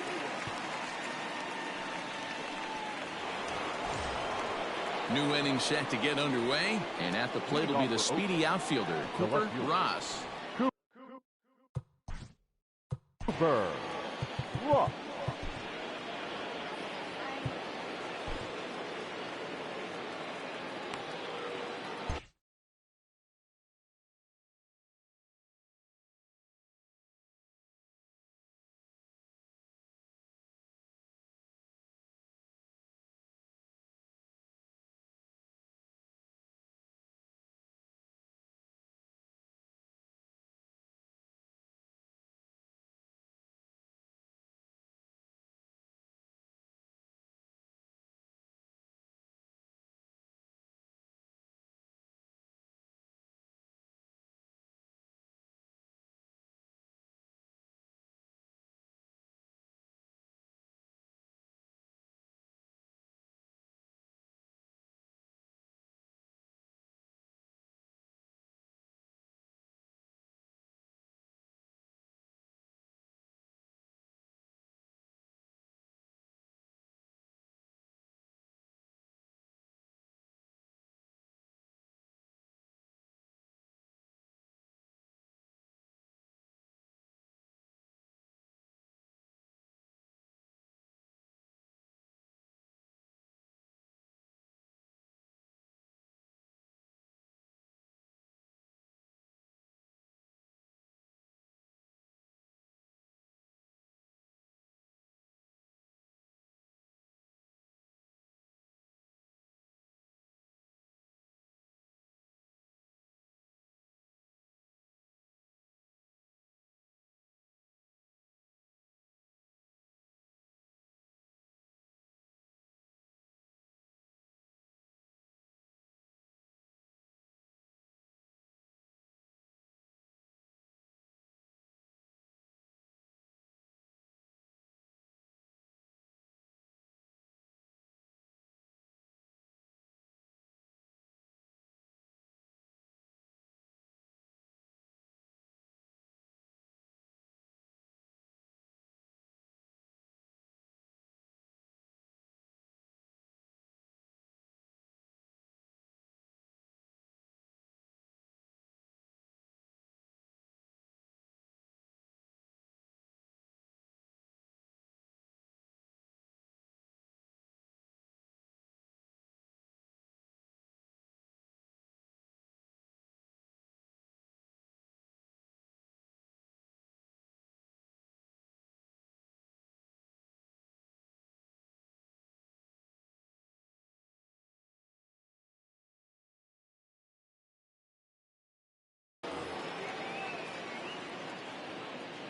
[SPEAKER 1] New inning set to get underway, and at the plate will be the speedy outfielder, Cooper Ross.
[SPEAKER 3] Cooper Ross.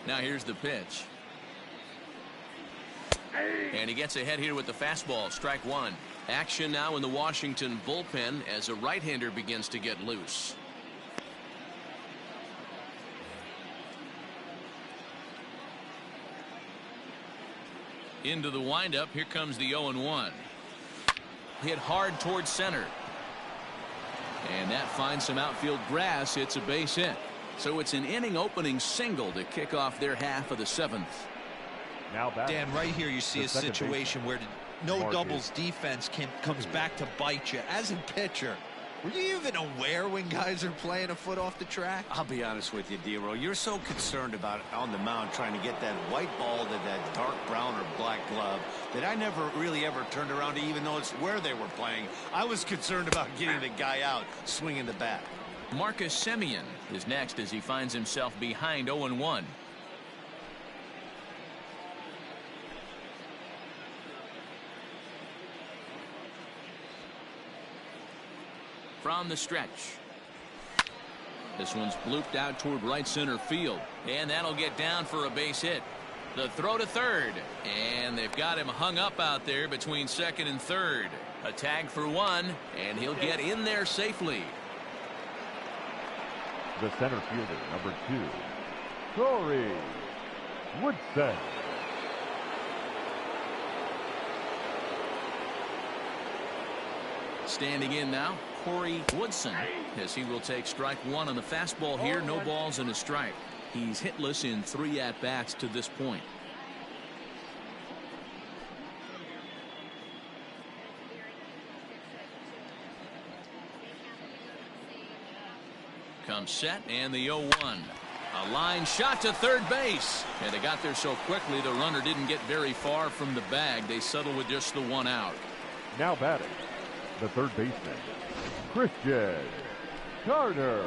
[SPEAKER 1] Now here's the pitch. And he gets ahead here with the fastball. Strike one. Action now in the Washington bullpen as a right-hander begins to get loose. Into the windup. Here comes the 0-1. Hit hard towards center. And that finds some outfield grass. It's a base hit. So it's an inning opening single to kick off their half of the seventh.
[SPEAKER 3] Now back.
[SPEAKER 4] Dan, right here you see a situation where no doubles defense comes back to bite you. As a pitcher, were you even aware when guys are playing a foot off the track?
[SPEAKER 2] I'll be honest with you, D-Row. You're so concerned about on the mound trying to get that white ball to that dark brown or black glove that I never really ever turned around to even notice where they were playing. I was concerned about getting the guy out swinging the bat.
[SPEAKER 1] Marcus Simeon is next as he finds himself behind 0-1. From the stretch. This one's blooped out toward right center field. And that'll get down for a base hit. The throw to third. And they've got him hung up out there between second and third. A tag for one. And he'll get in there safely.
[SPEAKER 3] The center fielder, number 2, Corey Woodson.
[SPEAKER 1] Standing in now, Corey Woodson, as he will take strike one on the fastball here. No balls and a strike. He's hitless in 3 at-bats to this point. Comes set and the 0-1. A line shot to third base. And they got there so quickly the runner didn't get very far from the bag. They settle with just the 1 out.
[SPEAKER 3] Now batting, the third baseman, Christian Turner.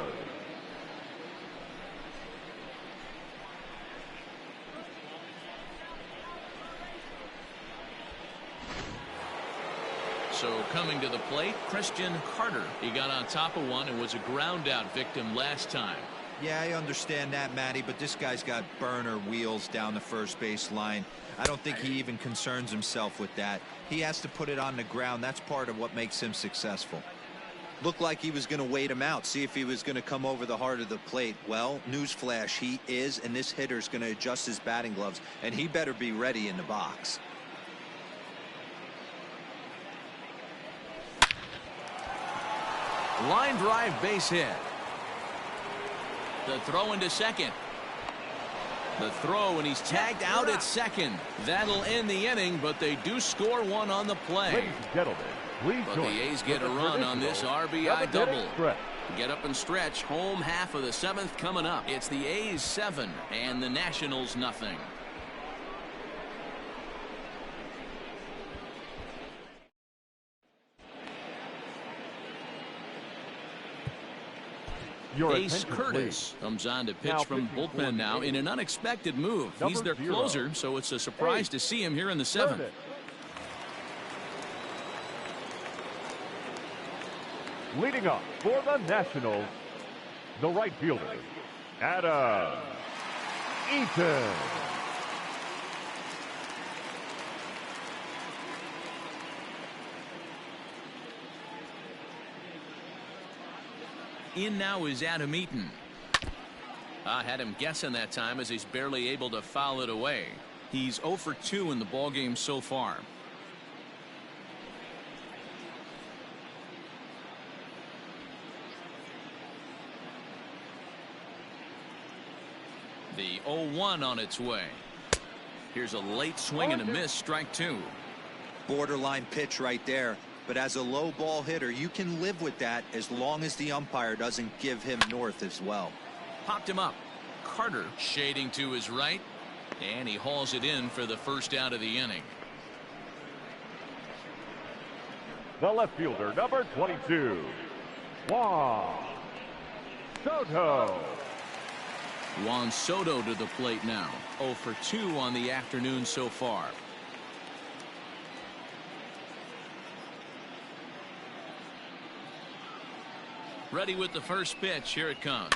[SPEAKER 1] So coming to the plate, Christian Carter. He got on top of one and was a ground out victim last time.
[SPEAKER 4] Yeah, I understand that, Matty, but this guy's got burner wheels down the first base line. I don't think he even concerns himself with that. He has to put it on the ground. That's part of what makes him successful. Looked like he was going to wait him out, see if he was going to come over the heart of the plate. Well, newsflash, he is, and this hitter's going to adjust his batting gloves, and he better be ready in the box.
[SPEAKER 1] Line drive base hit. The throw into second. The throw, and he's tagged out at second. That'll end the inning, but they do score one on the play.
[SPEAKER 3] Ladies and gentlemen, please
[SPEAKER 1] But
[SPEAKER 3] join
[SPEAKER 1] the A's
[SPEAKER 3] us
[SPEAKER 1] get
[SPEAKER 3] for
[SPEAKER 1] a
[SPEAKER 3] the
[SPEAKER 1] run on this RBI double.
[SPEAKER 3] stretch.
[SPEAKER 1] Get up and stretch. Home half of the seventh coming up. It's the A's 7 and the Nationals nothing.
[SPEAKER 3] Your
[SPEAKER 1] Ace
[SPEAKER 3] attention,
[SPEAKER 1] Curtis
[SPEAKER 3] please.
[SPEAKER 1] comes on to pitch
[SPEAKER 3] Now
[SPEAKER 1] from
[SPEAKER 3] pitching for
[SPEAKER 1] bullpen
[SPEAKER 3] the
[SPEAKER 1] now in
[SPEAKER 3] A's.
[SPEAKER 1] an unexpected move. He's
[SPEAKER 3] Number
[SPEAKER 1] their
[SPEAKER 3] 0.
[SPEAKER 1] closer, so it's a surprise
[SPEAKER 3] Ace
[SPEAKER 1] to see him here in the 7th.
[SPEAKER 3] Curtis. Leading up for the Nationals, the right fielder, Adam Eaton.
[SPEAKER 1] In now is Adam Eaton. I had him guessing that time as he's barely able to foul it away. He's 0 for 2 in the ballgame so far. The 0-1 on its way. Here's a late swing and a miss, strike 2.
[SPEAKER 4] Borderline pitch right there. But as a low ball hitter, you can live with that as long as the umpire doesn't give him north as well.
[SPEAKER 1] Popped him up. Carter shading to his right. And he hauls it in for the first out of the inning.
[SPEAKER 3] The left fielder, number 22, Juan Soto.
[SPEAKER 1] Juan Soto to the plate now. 0 for 2 on the afternoon so far. Ready with the first pitch. Here it comes.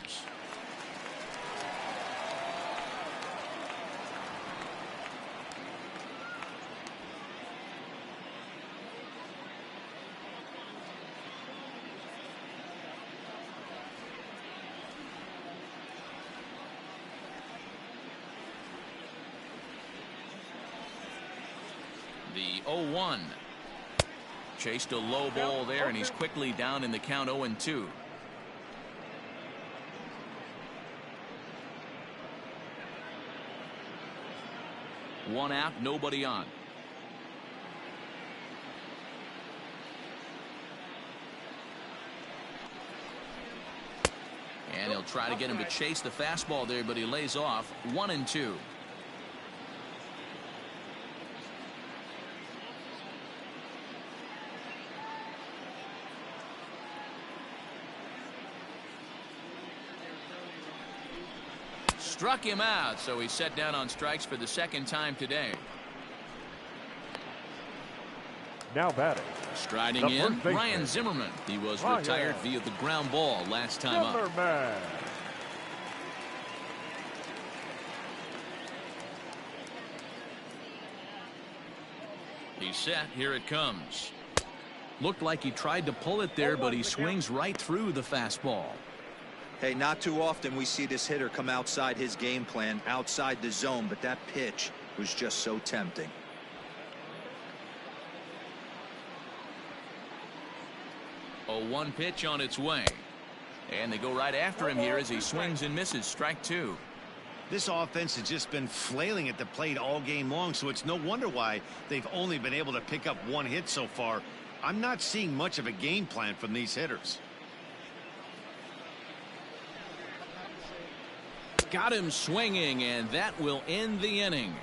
[SPEAKER 1] 0-1. Chased a low ball there, and he's quickly down in the count 0-2. One out, nobody on. And he'll try to get him to chase the fastball there, but he lays off. 1-2. Struck him out, so he's set down on strikes for the second time today.
[SPEAKER 3] Now batting.
[SPEAKER 1] Striding in, Ryan Zimmerman. He was retired via the ground ball last time up. He's set. Here it comes. Looked like he tried to pull it there, but he swings right through the fastball.
[SPEAKER 4] Hey, not too often we see this hitter come outside his game plan, outside the zone, but that pitch was just so tempting.
[SPEAKER 1] A 1 pitch on its way. And they go right after him here as he swings and misses. Strike 2.
[SPEAKER 2] This offense has just been flailing at the plate all game long, so it's no wonder why they've only been able to pick up 1 hit so far. I'm not seeing much of a game plan from these hitters.
[SPEAKER 1] Got him swinging, and that will end the inning.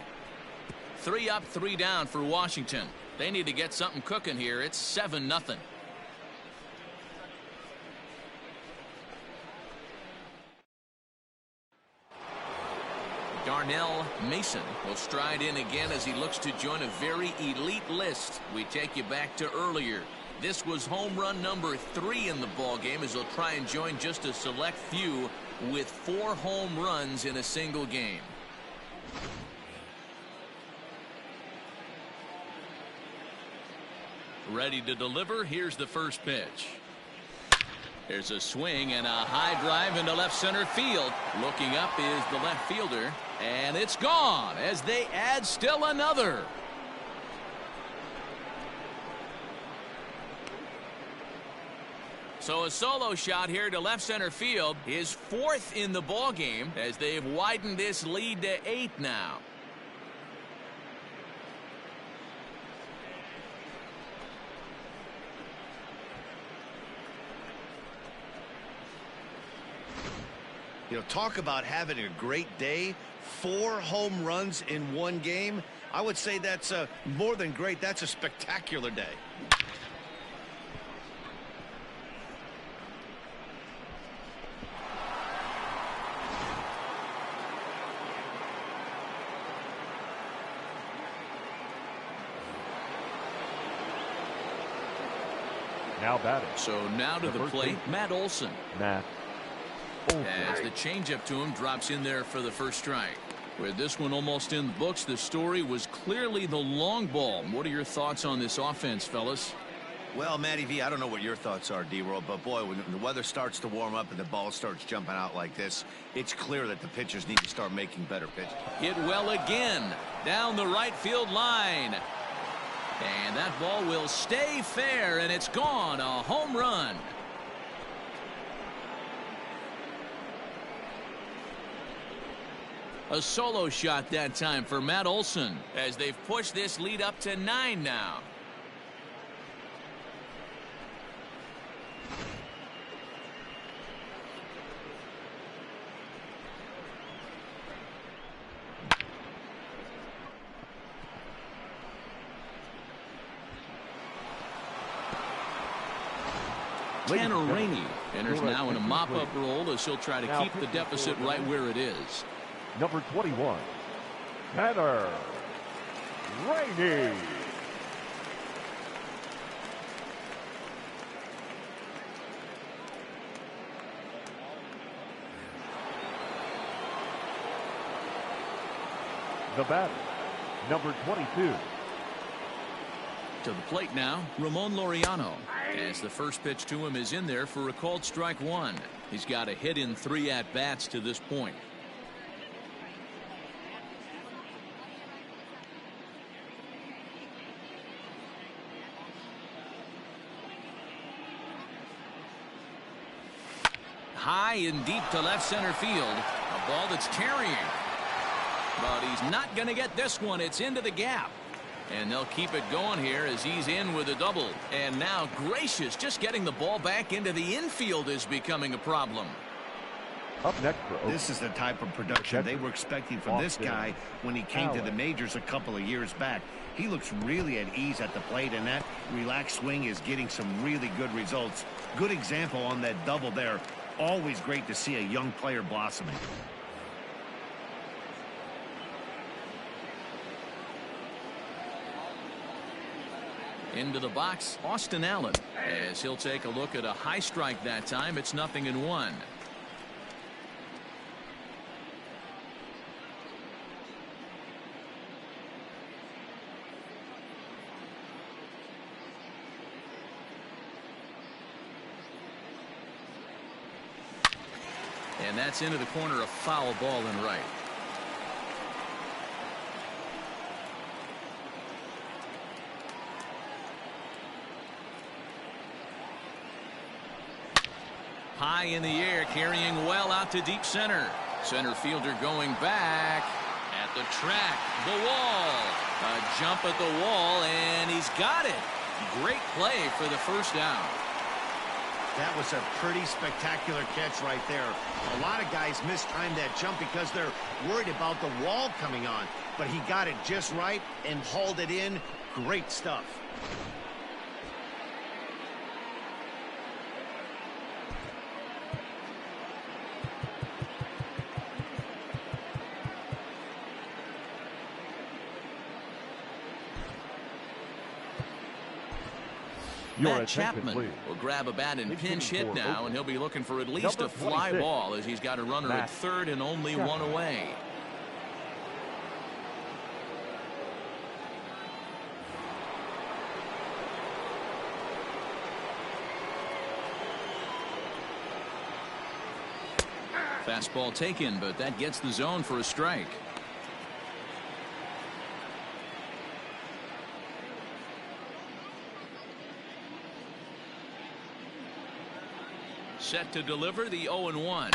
[SPEAKER 1] 3 up, 3 down for Washington. They need to get something cooking here. It's 7-0. Darnell Mason will stride in again as he looks to join a very elite list. We take you back to earlier. This was home run number 3 in the ball game as he'll try and join just a select few with 4 home runs in a single game. Ready to deliver. Here's the first pitch. There's a swing and a high drive into left center field. Looking up is the left fielder, and it's gone as they add still another. So a solo shot here to left center field, his 4th in the ball game as they've widened this lead to 8 now.
[SPEAKER 2] You know, talk about having a great day. 4 home runs in 1 game. I would say that's more than great. That's a spectacular day.
[SPEAKER 3] Now batting.
[SPEAKER 1] So now to the plate, Matt Olson.
[SPEAKER 3] Matt.
[SPEAKER 1] As the changeup to him drops in there for the first strike. With this one almost in the books, the story was clearly the long ball. What are your thoughts on this offense, fellas?
[SPEAKER 2] Well, Matty V, I don't know what your thoughts are, D-Roll, but boy, when the weather starts to warm up and the ball starts jumping out like this, it's clear that the pitchers need to start making better pitches.
[SPEAKER 1] Hit well again down the right field line. And that ball will stay fair, and it's gone. A home run. A solo shot that time for Matt Olson as they've pushed this lead up to 9 now. Tanner Rainey enters now in a mop-up role as he'll try to keep the deficit right where it is.
[SPEAKER 3] Number 21, Tanner Rainey. The batter, number 22.
[SPEAKER 1] To the plate now, Ramon Laureano. As the first pitch to him is in there for a called strike 1. He's got a hit in 3 at-bats to this point. high and deep to left center field. A ball that's carrying. But he's not going to get this one. It's into the gap. And they'll keep it going here as he's in with a double. And now Gracious, just getting the ball back into the infield is becoming a problem.
[SPEAKER 3] Up next for Oakland.
[SPEAKER 2] This is the type of production they were expecting from this guy when he came to the majors a couple of years back. He looks really at ease at the plate, and that relaxed swing is getting some really good results. Good example on that double there. Always great to see a young player blossoming.
[SPEAKER 1] Into the box, Austin Allen, as he'll take a look at a high strike that time. It's 0-1. And that's into the corner, a foul ball and right. High in the air, carrying well out to deep center. Center fielder going back at the track, the wall. A jump at the wall, and he's got it. Great play for the first down.
[SPEAKER 2] That was a pretty spectacular catch right there. A lot of guys mistime that jump because they're worried about the wall coming on. But he got it just right and hauled it in. Great stuff.
[SPEAKER 1] Matt Chapman will grab a bat and pinch hit now, and he'll be looking for at least a fly ball as he's got a runner at third and only one away. Fastball taken, but that gets the zone for a strike. Set to deliver the 0-1.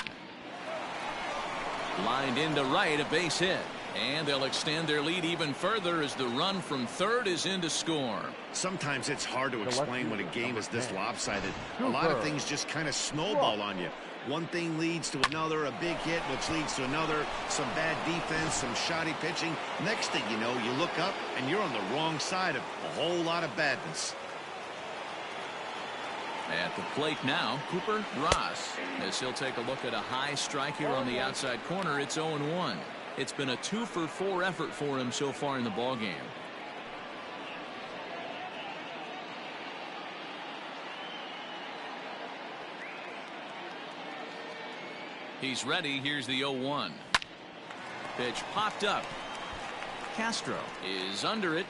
[SPEAKER 1] Lined into right, a base hit. And they'll extend their lead even further as the run from third is in to score.
[SPEAKER 2] Sometimes it's hard to explain when a game is this lopsided. A lot of things just kind of snowball on you. One thing leads to another, a big hit, which leads to another, some bad defense, some shoddy pitching. Next thing you know, you look up and you're on the wrong side of a whole lot of badness.
[SPEAKER 1] At the plate now, Cooper Ross, as he'll take a look at a high strike here on the outside corner. It's 0-1. It's been a 2-for-4 effort for him so far in the ballgame. He's ready. Here's the 0-1. Pitch popped up. Castro is under it.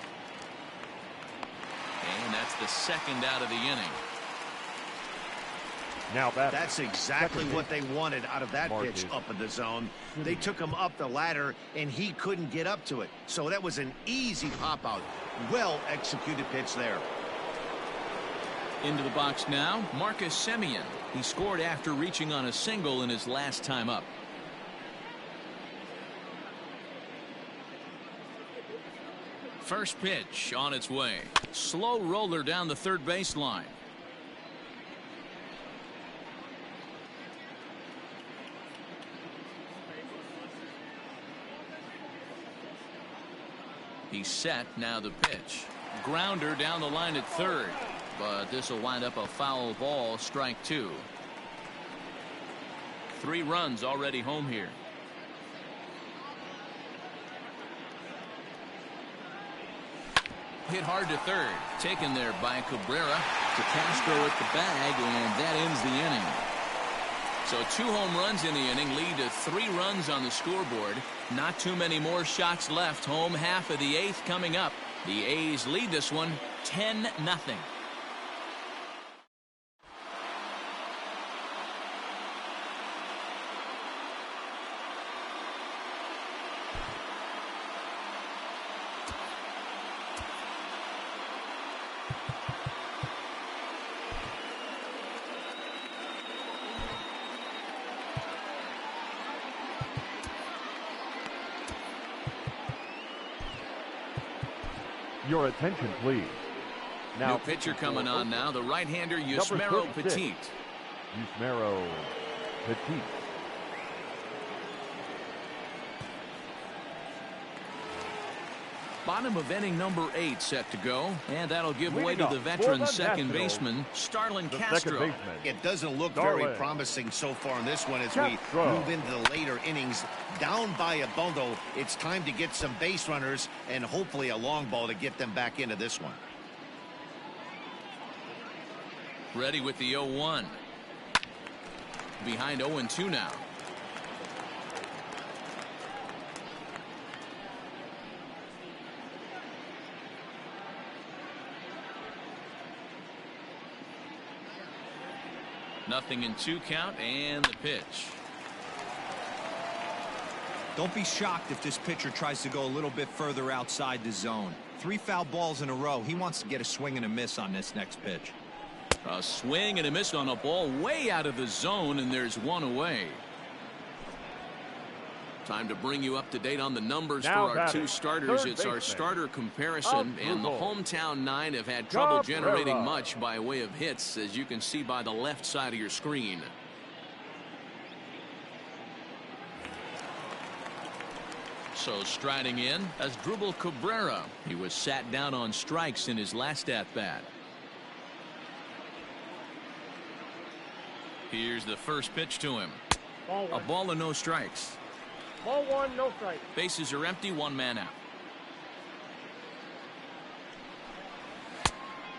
[SPEAKER 1] And that's the second out of the inning.
[SPEAKER 3] Now
[SPEAKER 2] that's exactly what they wanted out of that pitch up in the zone. They took him up the ladder, and he couldn't get up to it. So that was an easy pop-out. Well-executed pitch there.
[SPEAKER 1] Into the box now, Marcus Simeon. He scored after reaching on a single in his last time up. First pitch on its way. Slow roller down the third baseline. He's set. Now the pitch. Grounder down the line at third. But this will wind up a foul ball. Strike two. 3 runs already home here. Hit hard to third. Taken there by Cabrera to Castro at the bag, and that ends the inning. So 2 home runs in the inning lead to 3 runs on the scoreboard. Not too many more shots left. Home half of the 8th coming up. The A's lead this one 10-0.
[SPEAKER 3] Your attention, please. Now,
[SPEAKER 1] new pitcher coming on now, the right-hander Yusmeiro Petit.
[SPEAKER 3] Yusmeiro Petit.
[SPEAKER 1] Bottom of inning number 8 set to go, and that'll give way to the veteran second baseman, Starlin Castro.
[SPEAKER 2] It doesn't look very promising so far in this one as we move into the later innings. Down by a bundle, it's time to get some base runners and hopefully a long ball to get them back into this one.
[SPEAKER 1] Ready with the 0-1. Behind 0-2 now. Nothing in 2 count, and the pitch.
[SPEAKER 4] Don't be shocked if this pitcher tries to go a little bit further outside the zone. 3 foul balls in a row. He wants to get a swing and a miss on this next pitch.
[SPEAKER 1] A swing and a miss on a ball way out of the zone, and there's 1 away. Time to bring you up to date on the numbers
[SPEAKER 3] now
[SPEAKER 1] for our 2 starters. It's our starter comparison, and the hometown 9 have had trouble generating much by way of hits, as you can see by the left side of your screen. So striding in as Asdrubal Cabrera. He was sat down on strikes in his last at-bat. Here's the first pitch to him. A ball and no strikes.
[SPEAKER 5] Ball 1, no strike.
[SPEAKER 1] Bases are empty, 1 man out.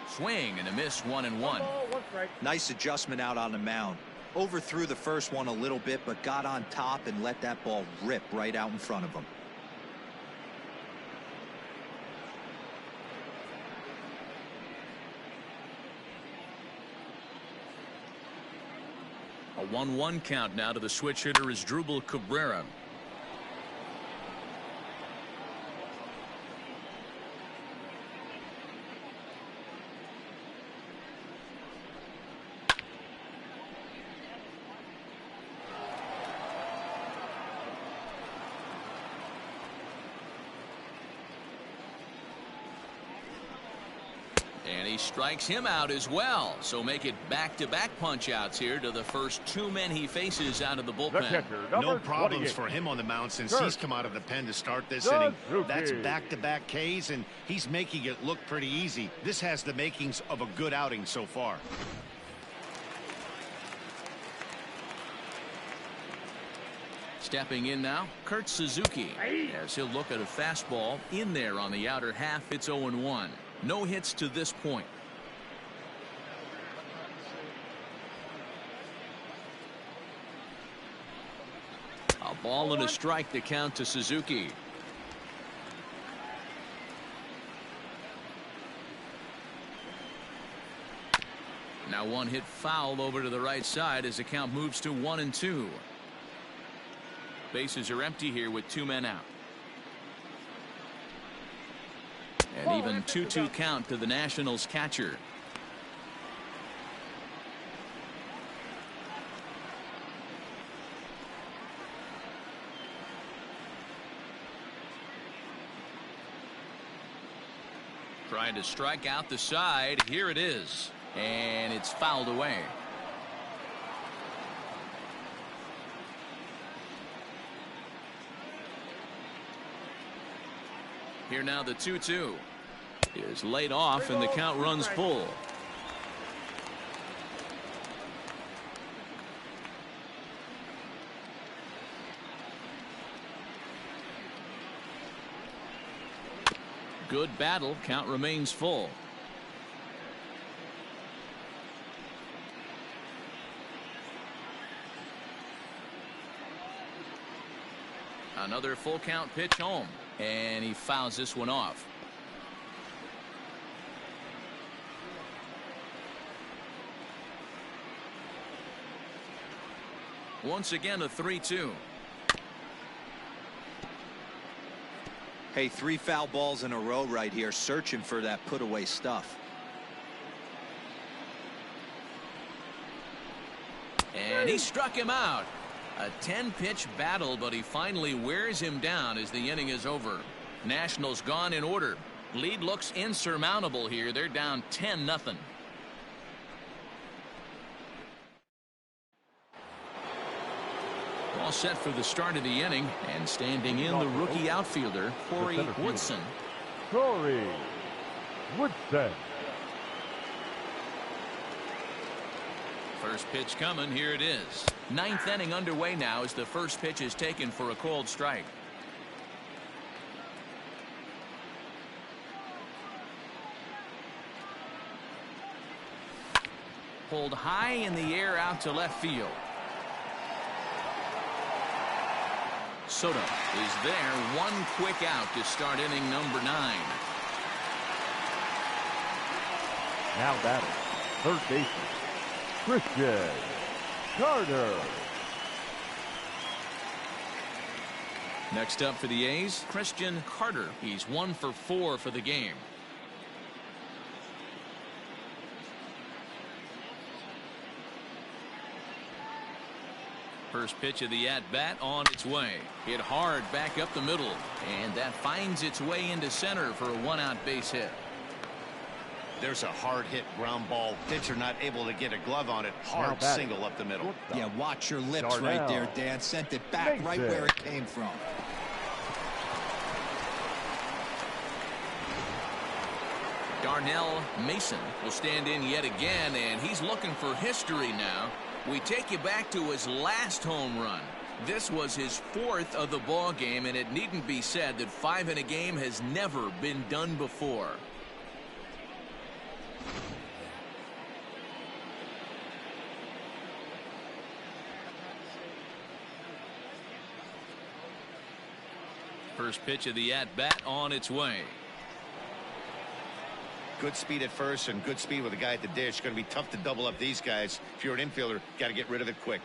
[SPEAKER 1] Swing and a miss, 1-1.
[SPEAKER 5] Ball, 1 strike.
[SPEAKER 4] Nice adjustment out on the mound. Overthrew the first one a little bit, but got on top and let that ball rip right out in front of him.
[SPEAKER 1] A 1-1 count now to the switch hitter Asdrubal Cabrera. And he strikes him out as well. So make it back-to-back punch-outs here to the first 2 men he faces out of the bullpen.
[SPEAKER 2] No problems for him on the mound since he's come out of the pen to start this inning. That's back-to-back Ks, and he's making it look pretty easy. This has the makings of a good outing so far.
[SPEAKER 1] Stepping in now, Kurt Suzuki. As he'll look at a fastball in there on the outer half. It's 0-1. No hits to this point. A ball and a strike to count to Suzuki. Now 1 hit foul over to the right side as the count moves to 1-2. Bases are empty here with 2 men out. And even 2-2 count to the Nationals catcher. Trying to strike out the side. Here it is. And it's fouled away. Here now the 2-2 is laid off and the count runs full. Good battle. Count remains full. Another full count pitch home. And he fouls this one off. Once again a 3-2.
[SPEAKER 4] Hey, 3 foul balls in a row right here, searching for that put away stuff.
[SPEAKER 1] And he struck him out. A 10-pitch battle, but he finally wears him down as the inning is over. Nationals gone in order. Lead looks insurmountable here. They're down 10-0. All set for the start of the inning, and standing in the rookie outfielder, Corey Woodson.
[SPEAKER 3] Corey Woodson.
[SPEAKER 1] First pitch coming. Here it is. Ninth inning underway now as the first pitch is taken for a called strike. Pulled high in the air out to left field. Soto is there. One quick out to start inning number 9.
[SPEAKER 3] Now batting, third baseman, Christian Carter.
[SPEAKER 1] Next up for the A's, Christian Carter. He's 1 for 4 for the game. First pitch of the at-bat on its way. Hit hard back up the middle, and that finds its way into center for a 1-out base hit.
[SPEAKER 2] There's a hard hit ground ball. Pitcher not able to get a glove on it. Hard single up the middle.
[SPEAKER 4] Yeah, watch your lips
[SPEAKER 3] Darnell
[SPEAKER 4] right there, Dan. Sent it back right where it came from.
[SPEAKER 1] Darnell Mason will stand in yet again, and he's looking for history now. We take you back to his last home run. This was his 4th of the ball game, and it needn't be said that 5 in a game has never been done before. First pitch of the at-bat on its way.
[SPEAKER 2] Good speed at first and good speed with a guy at the dish. Going to be tough to double up these guys. If you're an infielder, got to get rid of it quick.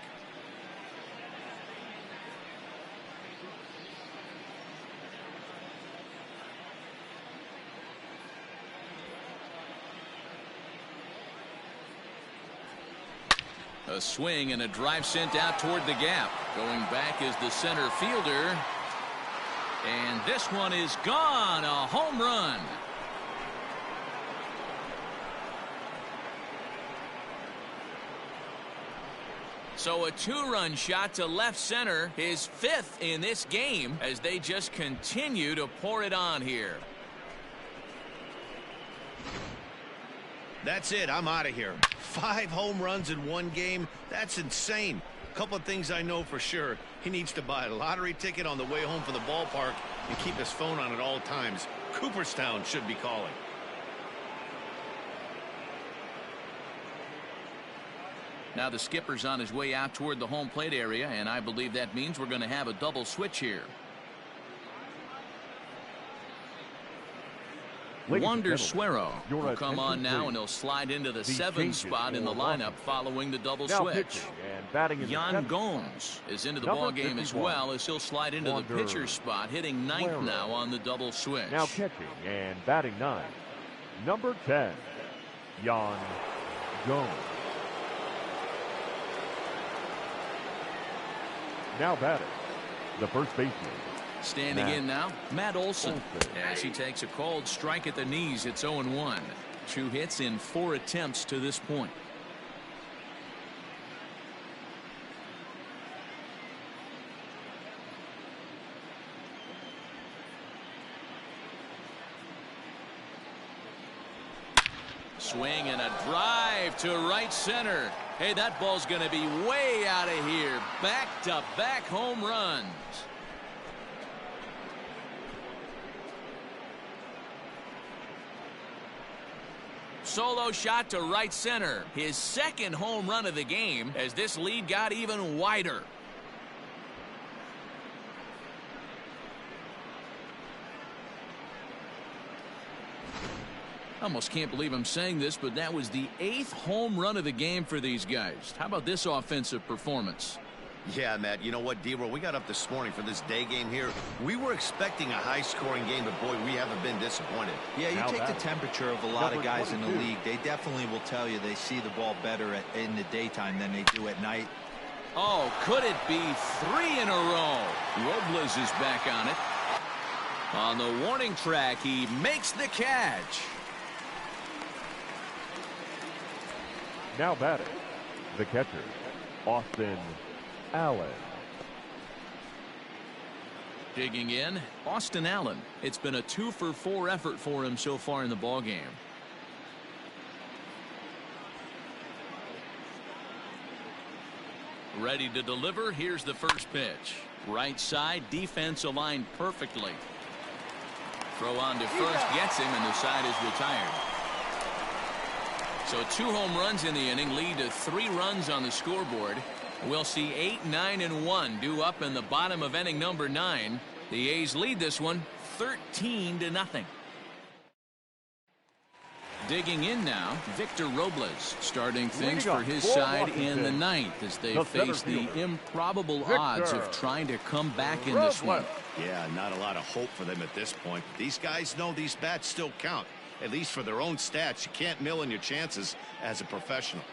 [SPEAKER 1] A swing and a drive sent out toward the gap. Going back is the center fielder. And this one is gone. A home run. So a 2-run shot to left center, his 5th in this game, as they just continue to pour it on here.
[SPEAKER 2] That's it. I'm out of here. 5 home runs in one game. That's insane. A couple of things I know for sure. He needs to buy a lottery ticket on the way home from the ballpark and keep his phone on at all times. Cooperstown should be calling.
[SPEAKER 1] Now the skipper's on his way out toward the home plate area, and I believe that means we're going to have a double switch here. Wander Suero will come on now, and he'll slide into the 7th spot in the lineup following the double switch. Juan Gomes is into the ball game as well, as he'll slide into the pitcher spot, hitting 9th now on the double switch.
[SPEAKER 3] Now pitching and batting 9, number 10, Juan Gomes. Now batting, the first baseman.
[SPEAKER 1] Standing in now, Matt Olson. As he takes a called strike at the knees, it's 0-1. 2 hits in 4 attempts to this point. Swing and a drive to right center. Hey, that ball's going to be way out of here. Back-to-back home runs. Solo shot to right center. His 2nd home run of the game, as this lead got even wider. I almost can't believe I'm saying this, but that was the 8th home run of the game for these guys. How about this offensive performance?
[SPEAKER 2] Yeah, Matt, you know what, D-Roll, we got up this morning for this day game here. We were expecting a high-scoring game, but, boy, we haven't been disappointed.
[SPEAKER 4] Yeah, you take the temperature of a lot of guys in the league. They definitely will tell you they see the ball better in the daytime than they do at night.
[SPEAKER 1] Oh, could it be 3 in a row? Robles is back on it. On the warning track, he makes the catch.
[SPEAKER 3] Now batting, the catcher, Austin Allen.
[SPEAKER 1] Digging in, Austin Allen. It's been a 2-for-4 effort for him so far in the ballgame. Ready to deliver. Here's the first pitch. Right side, defense aligned perfectly. Throw on to first, gets him, and the side is retired. So 2 home runs in the inning lead to 3 runs on the scoreboard. We'll see 8, 9, and 1 due up in the bottom of inning number 9. The A's lead this one 13-0. Digging in now, Victor Robles starting things for his side in the 9th as they face the improbable odds of trying to come back in this one.
[SPEAKER 2] Yeah, not a lot of hope for them at this point. These guys know these bats still count, at least for their own stats. You can't mill in your chances as a professional.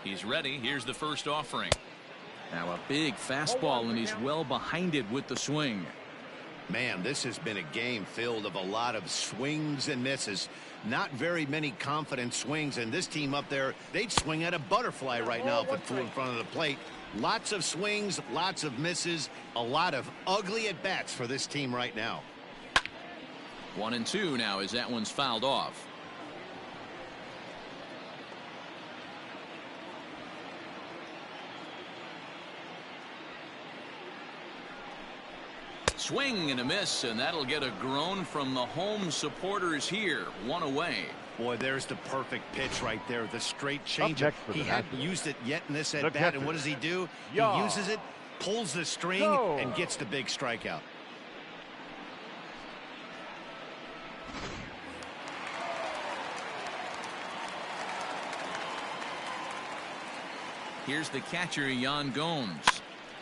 [SPEAKER 1] He's ready. Here's the first offering. Now a big fastball, and he's well behind it with the swing.
[SPEAKER 2] Man, this has been a game filled of a lot of swings and misses. Not very many confident swings, and this team up there, they'd swing at a butterfly right now if it flew in front of the plate. Lots of swings, lots of misses, a lot of ugly at bats for this team right now.
[SPEAKER 1] 1-2 now as that one's fouled off. Swing and a miss, and that'll get a groan from the home supporters here. 1 away.
[SPEAKER 2] Boy, there's the perfect pitch right there. The straight changeup. He hadn't used it yet in this at bat, and what does he do? He uses it, pulls the string, and gets the big strikeout.
[SPEAKER 1] Here's the catcher, Juan Gomes,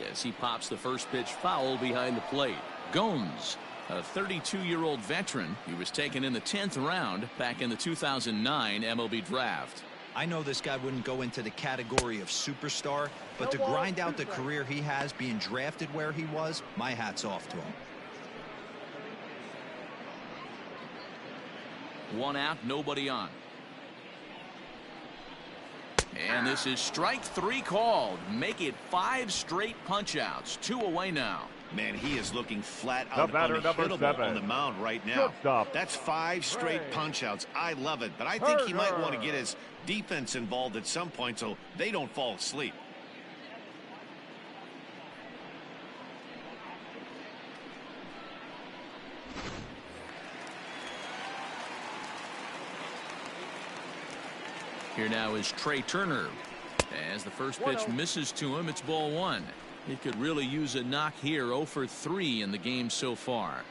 [SPEAKER 1] as he pops the first pitch foul behind the plate. Gomes, a 32-year-old veteran. He was taken in the 10th round back in the 2009 MLB draft.
[SPEAKER 4] I know this guy wouldn't go into the category of superstar, but to grind out the career he has being drafted where he was, my hat's off to him.
[SPEAKER 1] 1 out, nobody on. And this is strike 3 called. Make it 5 straight punch-outs. 2 away now.
[SPEAKER 2] Man, he is looking flat out unhittable on the mound right now. That's 5 straight punch-outs. I love it, but I think he might want to get his defense involved at some point so they don't fall asleep.
[SPEAKER 1] Here now is Trey Turner. As the first pitch misses to him, it's ball 1. He could really use a knock here. 0 for 3 in the game so far.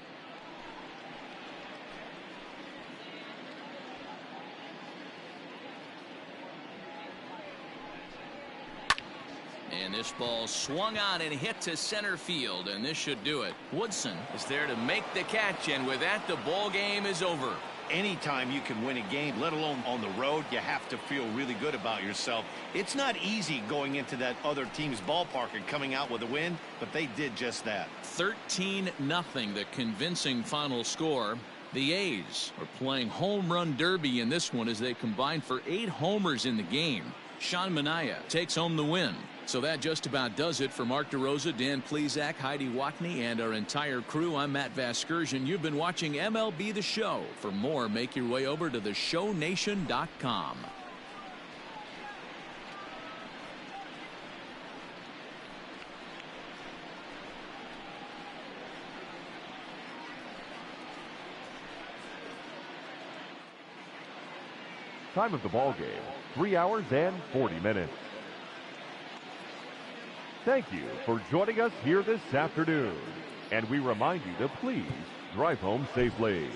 [SPEAKER 1] And this ball swung on and hit to center field, and this should do it. Woodson is there to make the catch, and with that, the ball game is over.
[SPEAKER 2] Anytime you can win a game, let alone on the road, you have to feel really good about yourself. It's not easy going into that other team's ballpark and coming out with a win, but they did just that.
[SPEAKER 1] 13-0, the convincing final score. The A's are playing home run derby in this one as they combine for 8 homers in the game. Sean Minaya takes home the win. So that just about does it for Mark DeRosa, Dan Plesac, Heidi Watney, and our entire crew. I'm Matt Vasgersian. You've been watching MLB The Show. For more, make your way over to theshownation.com.
[SPEAKER 3] Time of the ball game, 3 hours and 40 minutes. Thank you for joining us here this afternoon, and we remind you to please drive home safely.